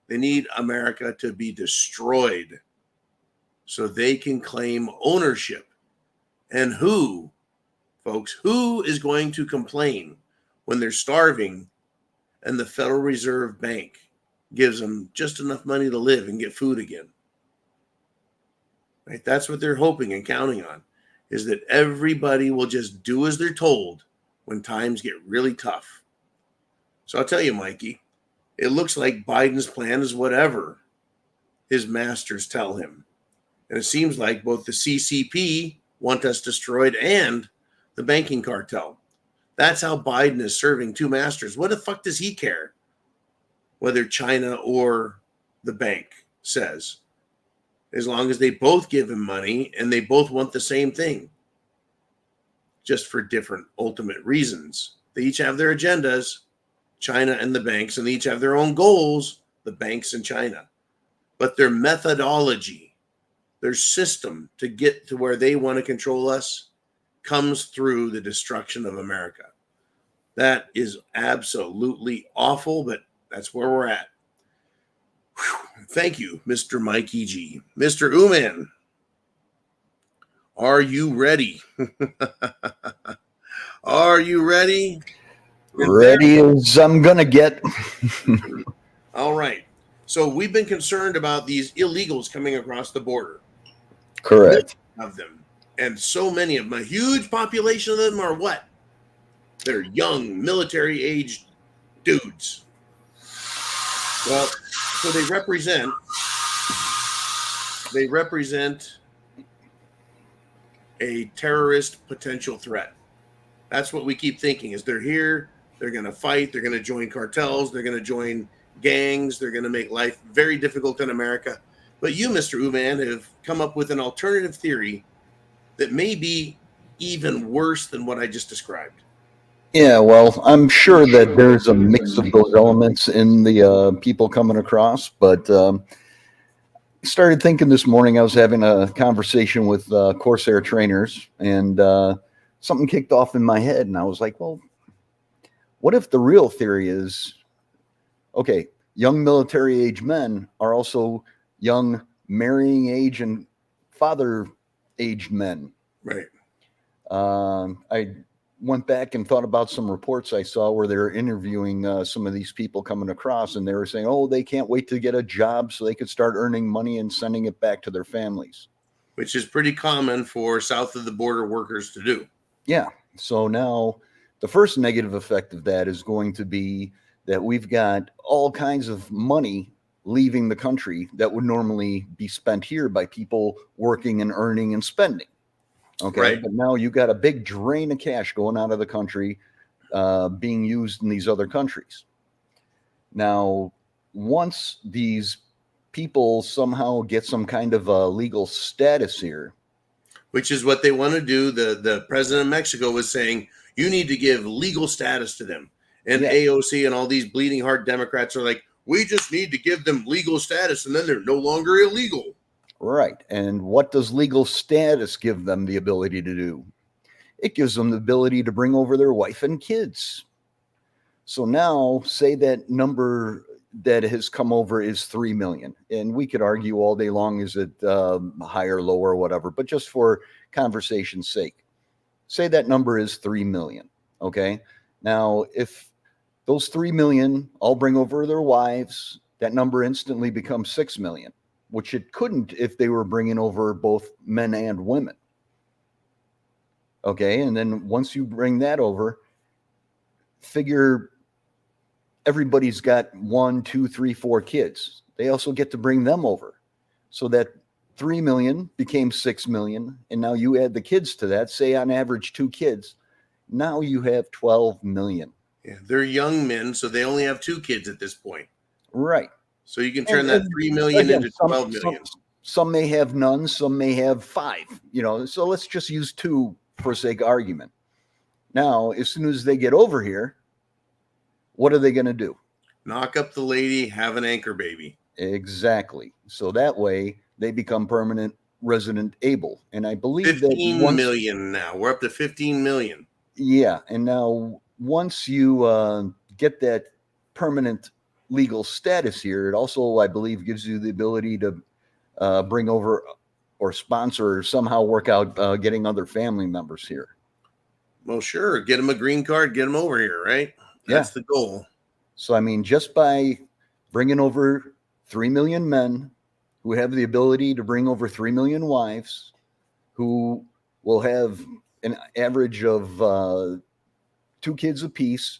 They need America to be destroyed. so they can claim ownership. And who, folks, who is going to complain when they're starving and the Federal Reserve Bank gives them just enough money to live and get food again? Right? That's what they're hoping and counting on, is that everybody will just do as they're told when times get really tough. So I'll tell you, Mikey, it looks like Biden's plan is whatever his masters tell him. And it seems like both the CCP want us destroyed and the banking cartel. That's how Biden is serving two masters. What the fuck does he care whether China or the bank says, as long as they both give him money and they both want the same thing, just for different ultimate reasons. They each have their agendas, China and the banks, and they each have their own goals, the banks and China. But their methodology, their system to get to where they want to control us comes through the destruction of America. That is absolutely awful, but that's where we're at. Whew. Thank you, Mr. Mikey G. Mr. Uman, are you ready? Are you ready? Ready as I'm going to get. All right. So we've been concerned about these illegals coming across the border. Correct. Of them. And so many of them, a huge population of them are what? They're young, military-aged dudes. Well, so they represent a terrorist potential threat. That's what we keep thinking, is they're here, they're going to fight, they're going to join cartels, they're going to join gangs, they're going to make life very difficult in America. But you, Mr. Uman, have come up with an alternative theory that may be even worse than what I just described. Yeah, well, I'm sure that there's a mix of those elements in the people coming across, but started thinking this morning. I was having a conversation with Corsair trainers, and something kicked off in my head, and I was like, well, what if the real theory is, okay, young military age men are also young marrying age and father aged men. Right. I went back and thought about some reports I saw where they're interviewing some of these people coming across, and they were saying, oh, they can't wait to get a job so they could start earning money and sending it back to their families. Which is pretty common for south of the border workers to do. Yeah. So now the first negative effect of that is going to be that we've got all kinds of money leaving the country that would normally be spent here by people working and earning and spending. Okay. Right. But now you got a big drain of cash going out of the country, being used in these other countries. Now, once these people somehow get some kind of a legal status here, which is what they want to do. The president of Mexico was saying, you need to give legal status to them. And yeah. AOC and all these bleeding heart Democrats are like, we just need to give them legal status, and then they're no longer illegal. Right. And what does legal status give them the ability to do? It gives them the ability to bring over their wife and kids. So now, say that number that has come over is 3 million. And we could argue all day long, is it higher, lower, whatever. But just for conversation's sake, say that number is 3 million. Okay. Now, if those 3 million all bring over their wives, that number instantly becomes 6 million, which it couldn't if they were bringing over both men and women. Okay. And then once you bring that over, figure everybody's got 1, 2, 3, 4 kids. They also get to bring them over. So that 3 million became 6 million. And now you add the kids to that, say on average 2 kids. Now you have 12 million. Yeah, they're young men, so they only have 2 kids at this point. Right. So you can turn that 3 million again, into 12 million. Some may have none, some may have 5, so let's just use 2 for sake of argument. Now, as soon as they get over here, what are they going to do? Knock up the lady, have an anchor baby. Exactly. So that way they become permanent resident able. And I believe 15 million now. We're up to 15 million. Yeah. And now once you get that permanent legal status here, it also, I believe, gives you the ability to bring over or sponsor or somehow work out getting other family members here. Well, sure. Get them a green card. Get them over here, right? That's the goal. So, I mean, just by bringing over 3 million men who have the ability to bring over 3 million wives, who will have an average of 2 kids apiece,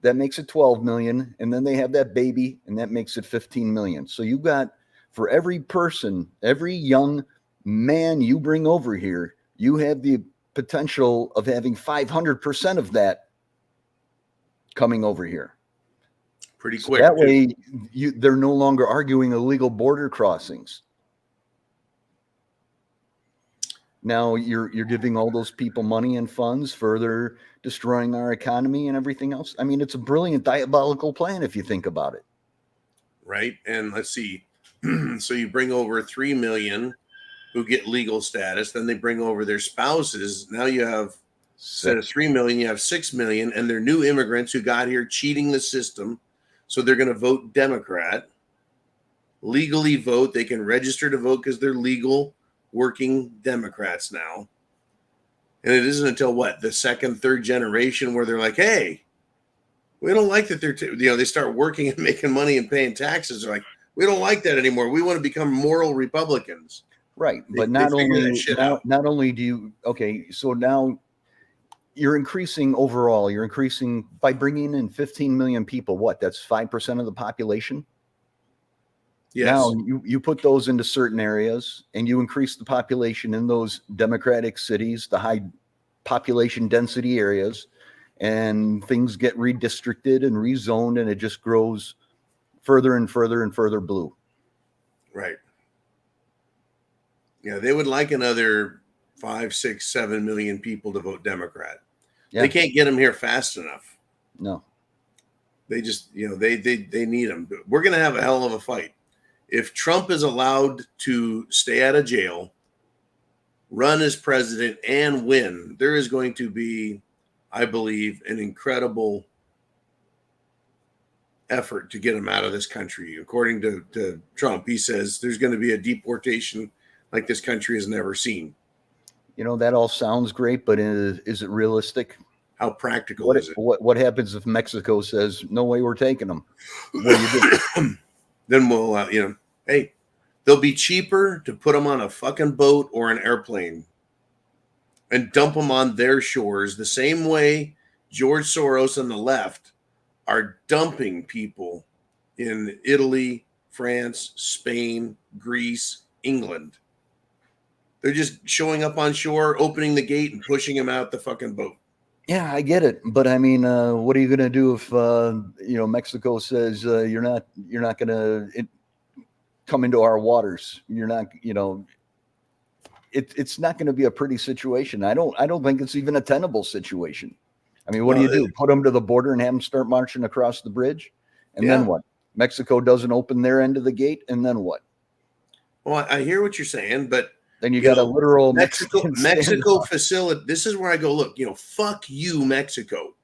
that makes it 12 million. And then they have that baby, and that makes it 15 million. So you got, for every person, every young man you bring over here, you have the potential of having 500% of that coming over here. Pretty So quick. that way, they're no longer arguing illegal border crossings. Now you're giving all those people money and funds, further destroying our economy and everything else. I mean, it's a brilliant diabolical plan if you think about it. Right. And let's see. So you bring over 3 million who get legal status. Then they bring over their spouses. Now you have, instead of 3 million, you have 6 million. And they're new immigrants who got here cheating the system. So they're going to vote Democrat, legally vote. They can register to vote because they're legal working Democrats now. And it isn't until what, the second, third generation where they're like, hey, we don't like that they start working and making money and paying taxes. They're like, we don't like that anymore. We want to become moral Republicans. Right. But not only do you, okay, so now you're increasing by bringing in 15 million people. What? That's 5% of the population. Yes. Now you put those into certain areas and you increase the population in those democratic cities, the high population density areas, and things get redistricted and rezoned, and it just grows further and further and further blue. Right. Yeah, they would like another 5, 6, 7 million people to vote Democrat. Yeah. They can't get them here fast enough. No. They just, they need them. We're going to have a hell of a fight. If Trump is allowed to stay out of jail, run as president, and win, there is going to be, I believe, an incredible effort to get him out of this country. According to Trump, he says there's going to be a deportation like this country has never seen. That all sounds great, but is it realistic? How practical is it? What happens if Mexico says, no way, we're taking them? What do you do? Then we'll, hey, they'll be cheaper to put them on a fucking boat or an airplane and dump them on their shores the same way George Soros and the left are dumping people in Italy, France, Spain, Greece, England. They're just showing up on shore, opening the gate and pushing them out the fucking boat. Yeah, I get it. But I mean, what are you going to do if, Mexico says you're not going to come into our waters? You're not, it's not going to be a pretty situation. I don't think it's even a tenable situation. I mean, what do you do? Put them to the border and have them start marching across the bridge? And then what? Mexico doesn't open their end of the gate, and then what? Well, I hear what you're saying, but then you got a literal Mexico facility. This is where I go, look, fuck you, Mexico,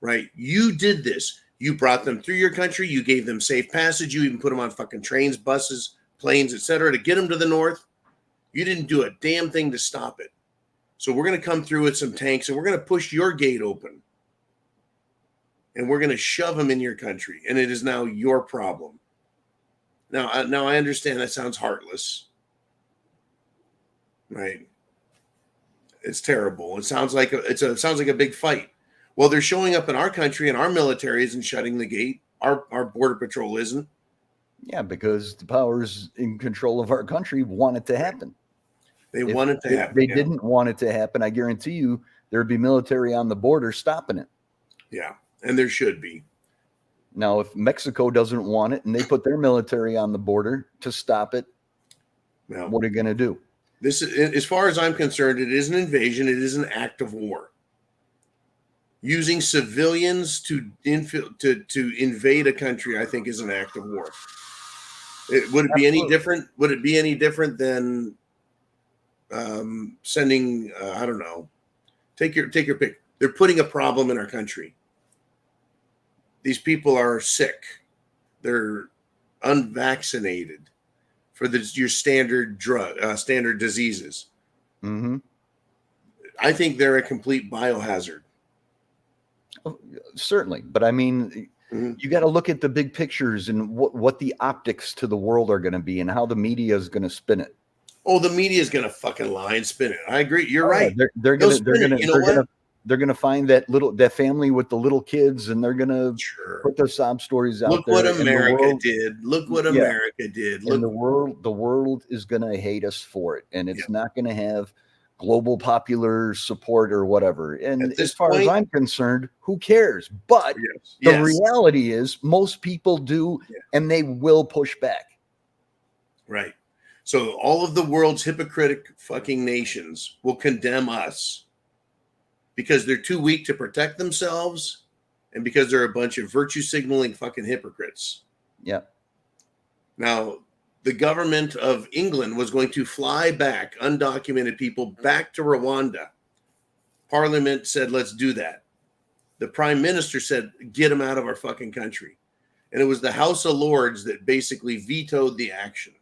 right? You did this. You brought them through your country. You gave them safe passage. You even put them on fucking trains, buses, planes, etc., to get them to the north. You didn't do a damn thing to stop it. So we're going to come through with some tanks and we're going to push your gate open. And we're going to shove them in your country. And it is now your problem. Now I understand that sounds heartless. Right. It's terrible. It sounds like a big fight. Well, they're showing up in our country and our military isn't shutting the gate. Our border patrol isn't. Yeah, because the powers in control of our country want it to happen. They want it to happen. They didn't want it to happen. I guarantee you there'd be military on the border stopping it. Yeah, and there should be. Now, if Mexico doesn't want it and they put their military on the border to stop it, what are you going to do? This is, as far as I'm concerned, it is an invasion. It is an act of war. Using civilians to invade a country, I think, is an act of war. Would it be any different? Would it be any different than sending? I don't know. Take your pick. They're putting a problem in our country. These people are sick. They're unvaccinated. for your standard standard diseases. Mm-hmm. I think they're a complete biohazard. Certainly, but I mean, you got to look at the big pictures and what the optics to the world are going to be and how the media is going to spin it. Oh, the media is going to fucking lie and spin it. I agree. You're right. They're gonna find that family with the little kids, and they're gonna put their sob stories out Look there. what America did. Look what America did. Look, and the world is gonna hate us for it, and it's not gonna have global popular support or whatever. And as far as I'm concerned, who cares? But the reality is, most people do, and they will push back. Right. So all of the world's hypocritic fucking nations will condemn us because they're too weak to protect themselves and because they're a bunch of virtue signaling fucking hypocrites. Yeah. Now, the government of England was going to fly back undocumented people back to Rwanda. Parliament said, let's do that. The prime minister said, get them out of our fucking country. And it was the House of Lords that basically vetoed the action.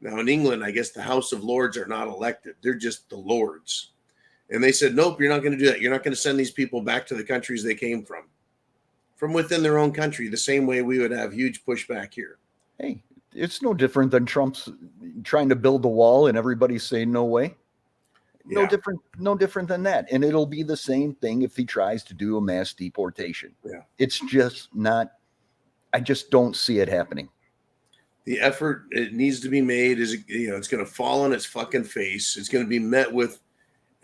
Now, in England, I guess the House of Lords are not elected. They're just the Lords. And they said, nope, you're not going to do that. You're not going to send these people back to the countries they came from within their own country, the same way we would have huge pushback here. Hey, it's no different than Trump's trying to build a wall and everybody's saying no way. No different than that. And it'll be the same thing if he tries to do a mass deportation. Yeah. It's just not, I just don't see it happening. The effort it needs to be made is, it's going to fall on its fucking face. It's going to be met with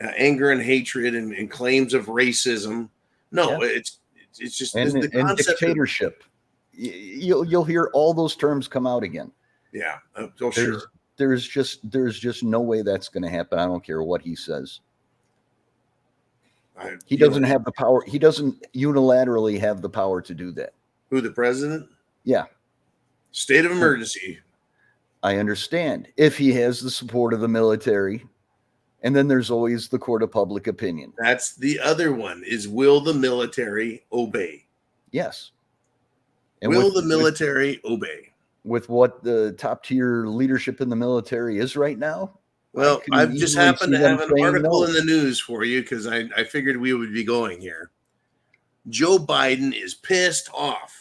anger and hatred and claims of racism. No, it's just the concept and dictatorship. You'll hear all those terms come out again. Yeah, sure. There's just no way that's going to happen. I don't care what he says. He doesn't have the power. He doesn't unilaterally have the power to do that. Who, the president? Yeah. State of emergency. I understand if he has the support of the military, and then there's always the court of public opinion. That's the other one is, will the military obey? Yes. And will the military obey? With what the top tier leadership in the military is right now? Well, I've just happened to have an article in the news for you because I figured we would be going here. Joe Biden is pissed off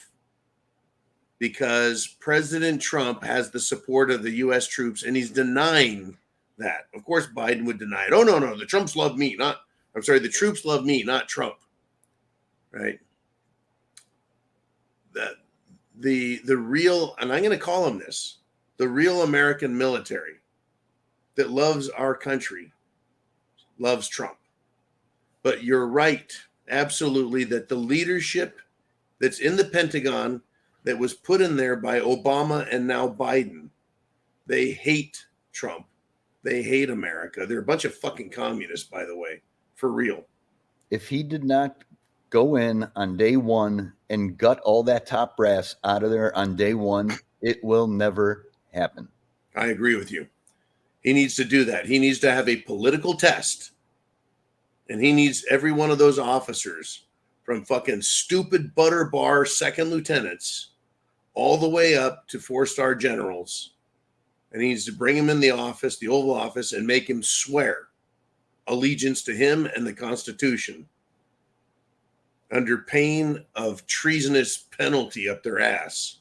because President Trump has the support of the U.S. troops, and he's denying that. Of course, Biden would deny it. Oh, no, the troops love me, the troops love me, not Trump. Right? The real, and I'm going to call him this, the real American military that loves our country loves Trump. But you're right, absolutely, that the leadership that's in the Pentagon that was put in there by Obama and now Biden, they hate Trump. They hate America. They're a bunch of fucking communists, by the way, for real. If he did not go in on day one and gut all that top brass out of there on day one, it will never happen. I agree with you. He needs to do that. He needs to have a political test. And he needs every one of those officers, from fucking stupid butter bar second lieutenants all the way up to 4-star generals. And he needs to bring him in the office, the Oval Office, and make him swear allegiance to him and the Constitution under pain of treasonous penalty up their ass.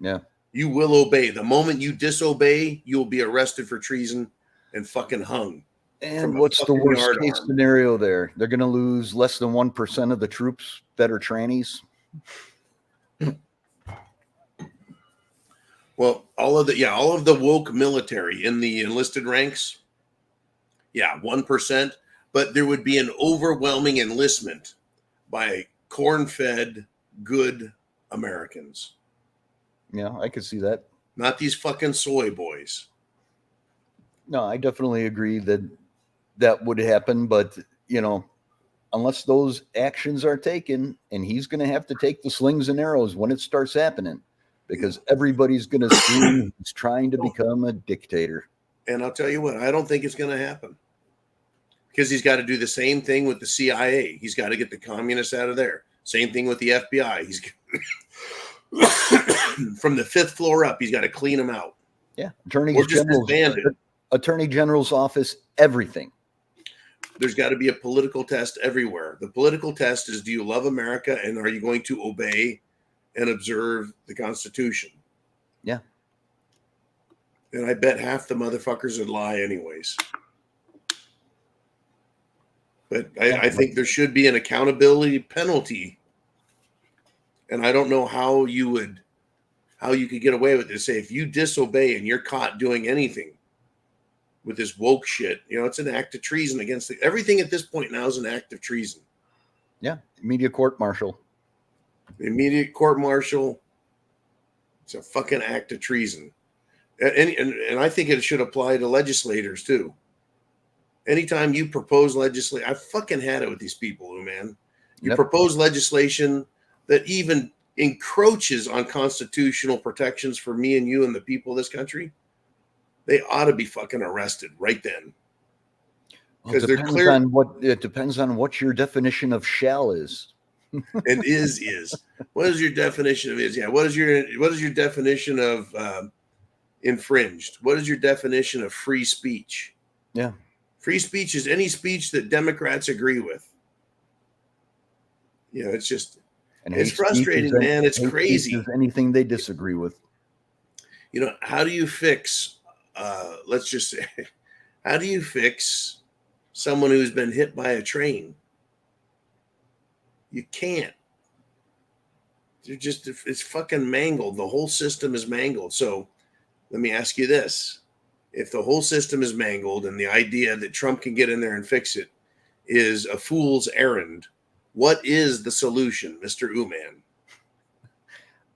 Yeah. You will obey. The moment you disobey, you will be arrested for treason and fucking hung. And what's the worst case scenario there? They're going to lose less than 1% of the troops that are trannies. Well, all of the woke military in the enlisted ranks, 1%, but there would be an overwhelming enlistment by corn-fed, good Americans. Yeah, I could see that. Not these fucking soy boys. No, I definitely agree that would happen, but unless those actions are taken, and he's going to have to take the slings and arrows when it starts happening, because everybody's going to scream he's trying to become a dictator. And I'll tell you what, I don't think it's going to happen, because he's got to do the same thing with the CIA. He's got to get the communists out of there. Same thing with the FBI. He's from the 5th floor up, he's got to clean them out. Yeah. Or just disband it. Attorney General's office, everything. There's got to be a political test everywhere. The political test is, do you love America and are you going to obey and observe the Constitution? Yeah. And I bet half the motherfuckers would lie anyways. But I think there should be an accountability penalty. And I don't know how you could get away with this. Say, if you disobey and you're caught doing anything with this woke shit, it's an act of treason against everything at this point now is an act of treason. Yeah. Immediate court-martial. Immediate court-martial. It's a fucking act of treason. And I think it should apply to legislators too. Anytime you propose legislation, I fucking had it with these people, man. You propose legislation that even encroaches on constitutional protections for me and you and the people of this country, they ought to be fucking arrested right then. Because they're clear. It depends on what your definition of shall is. And is. What is your definition of is? Yeah. What is your definition of infringed? What is your definition of free speech? Yeah. Free speech is any speech that Democrats agree with. It's frustrating, man. It's crazy. Anything they disagree with. How do you fix, let's just say, how do you fix someone who's been hit by a train? You can't. It's fucking mangled. The whole system is mangled. So let me ask you this. If the whole system is mangled and the idea that Trump can get in there and fix it is a fool's errand, what is the solution, Mr. Uman?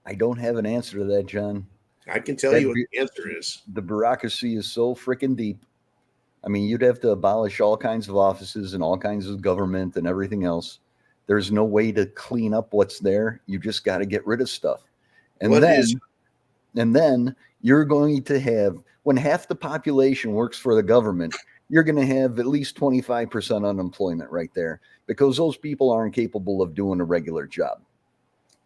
I don't have an answer to that, John. I can tell you what the answer is. The bureaucracy is so freaking deep. I mean, you'd have to abolish all kinds of offices and all kinds of government and everything else. There's no way to clean up what's there. You just got to get rid of stuff. And then you're going to have, when half the population works for the government, you're going to have at least 25% unemployment right there because those people aren't capable of doing a regular job.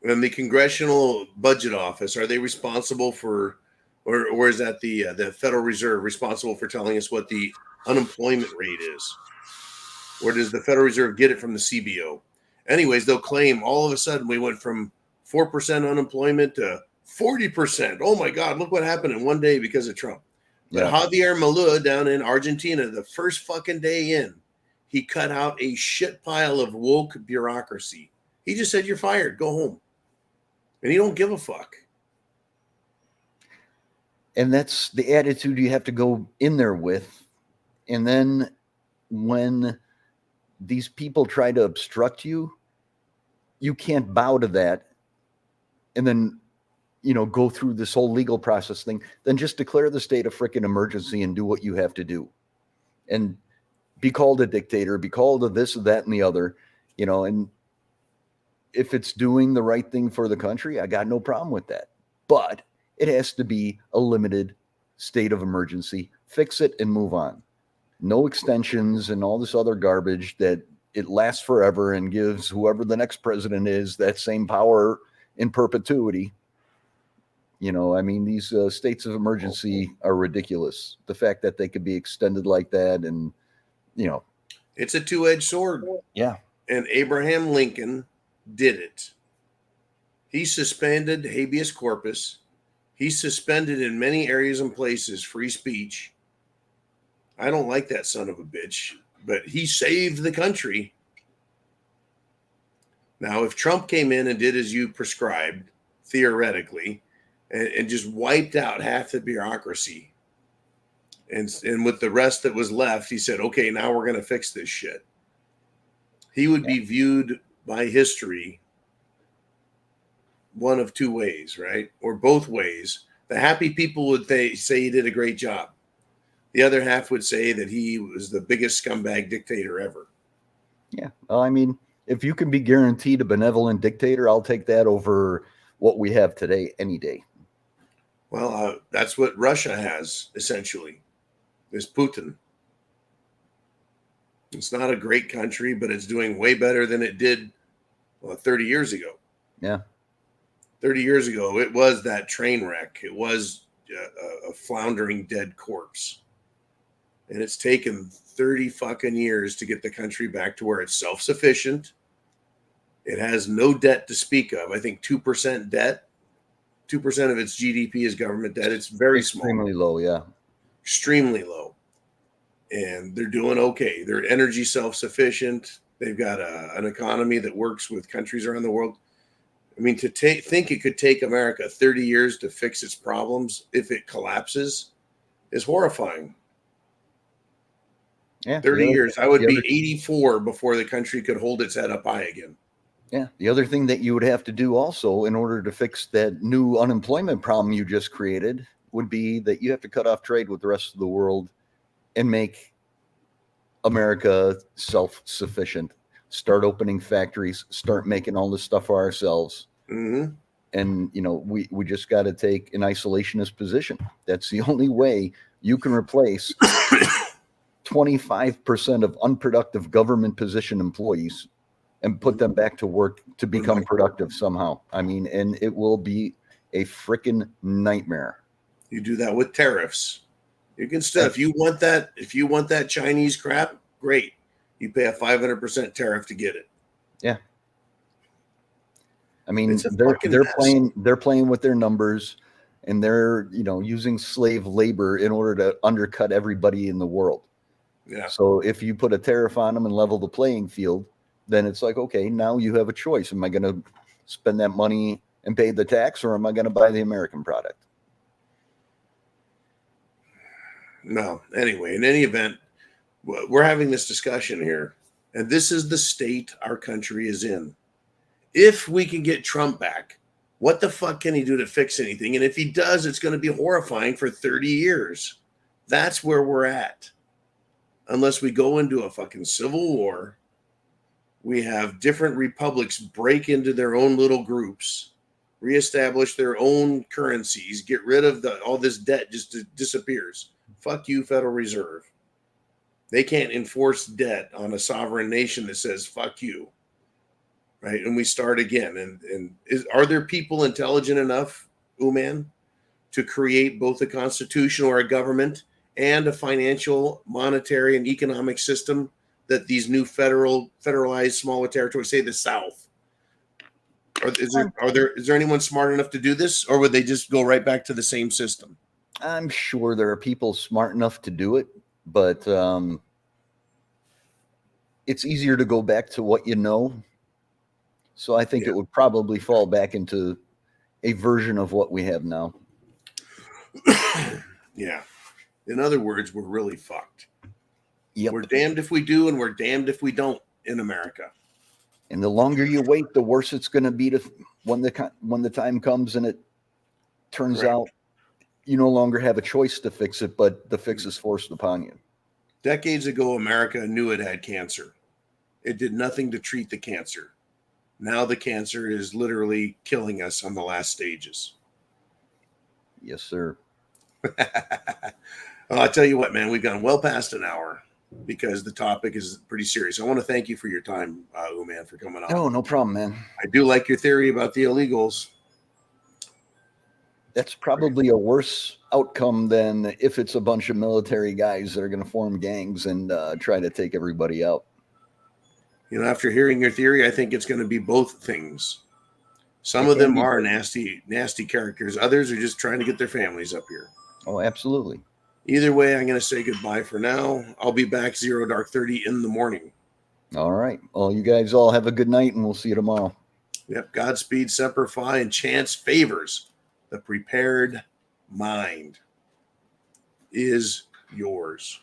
And the Congressional Budget Office, are they responsible for, or is that the Federal Reserve responsible for telling us what the unemployment rate is? Or does the Federal Reserve get it from the CBO? Anyways, they'll claim all of a sudden we went from 4% unemployment to 40%. Oh my God, look what happened in one day because of Trump. But Javier Milei down in Argentina, the first fucking day in, he cut out a shit pile of woke bureaucracy. He just said, you're fired, go home. And he don't give a fuck. And that's the attitude you have to go in there with. And then when these people try to obstruct you, you can't bow to that. And then, go through this whole legal process thing. Then just declare the state of freaking emergency and do what you have to do. And be called a dictator, be called a this, that, and the other, and if it's doing the right thing for the country, I got no problem with that. But it has to be a limited state of emergency. Fix it and move on. No extensions and all this other garbage that it lasts forever and gives whoever the next president is that same power in perpetuity. These states of emergency are ridiculous. The fact that they could be extended like that and, It's a two-edged sword. Yeah. And Abraham Lincoln did it. He suspended habeas corpus. He suspended in many areas and places free speech. I don't like that son of a bitch, but he saved the country. Now, if Trump came in and did as you prescribed, theoretically, and just wiped out half the bureaucracy, and with the rest that was left, he said, okay, now we're going to fix this shit. He would be viewed by history one of two ways, right? Or both ways. The happy people would say he did a great job. The other half would say that he was the biggest scumbag dictator ever. Yeah. Well, if you can be guaranteed a benevolent dictator, I'll take that over what we have today any day. Well, that's what Russia has, essentially, is Putin. It's not a great country, but it's doing way better than it did 30 years ago. Yeah. 30 years ago, it was that train wreck. It was a floundering dead corpse. And it's taken 30 fucking years to get the country back to where it's self-sufficient. It has no debt to speak of. I think 2% debt. 2% of its GDP is government debt. It's very Extremely small. low, yeah. Extremely low. And they're doing okay. They're energy self-sufficient. They've got an economy that works with countries around the world. I mean, to think it could take America 30 years to fix its problems if it collapses is horrifying. Yeah, 30 years. I would be 84 before the country could hold its head up high again. Yeah. The other thing that you would have to do also in order to fix that new unemployment problem you just created would be that you have to cut off trade with the rest of the world and make America self-sufficient. Start opening factories, start making all this stuff for ourselves. Mm-hmm. And, you know, we just got to take an isolationist position. That's the only way you can replace 25% of unproductive government position employees and put them back to work to become productive somehow. I mean, and it will be a freaking nightmare. You do that with tariffs. You can still, if you want that Chinese crap, great. You pay a 500% tariff to get it. Yeah. I mean, It's a they're mess. playing with their numbers, and they're, you know, using slave labor in order to undercut everybody in the world. Yeah. So if you put a tariff on them and level the playing field, then it's like, okay, now you have a choice. Am I going to spend that money and pay the tax, or am I going to buy the American product? No. Anyway, in any event, we're having this discussion here, and this is the state our country is in. If we can get Trump back, what the fuck can he do to fix anything? And if he does, it's going to be horrifying for 30 years. That's where we're at. Unless we go into a fucking civil war, we have different republics break into their own little groups, reestablish their own currencies, get rid of all this debt just disappears. Fuck you, Federal Reserve. They can't enforce debt on a sovereign nation that says fuck you. Right? And we start again. Are there people intelligent enough, Uman, to create both a constitution or a government and a financial, monetary, and economic system that these new federalized smaller territories, say the South? Is there anyone smart enough to do this, or would they just go right back to the same system? I'm sure there are people smart enough to do it, but it's easier to go back to what you know. So I think it would probably fall back into a version of what we have now. Yeah. In other words, we're really fucked. Yep. We're damned if we do, and we're damned if we don't in America. And the longer you wait, the worse it's going to be when the time comes and it turns out you no longer have a choice to fix it, but the fix is forced upon you. Decades ago, America knew it had cancer. It did nothing to treat the cancer. Now the cancer is literally killing us on the last stages. Yes, sir. I'll tell you what, man, we've gone well past an hour because the topic is pretty serious. I want to thank you for your time, Uman, for coming on. Oh, no problem, man. I do like your theory about the illegals. That's probably a worse outcome than if it's a bunch of military guys that are going to form gangs and try to take everybody out. You know, after hearing your theory, I think it's going to be both things. Some of them are nasty, nasty characters. Others are just trying to get their families up here. Oh, absolutely. Either way, I'm going to say goodbye for now. I'll be back dark30 in the morning. All right. Well, you guys all have a good night, and we'll see you tomorrow. Yep. Godspeed, Semper Fi, and chance favors. The prepared mind is yours.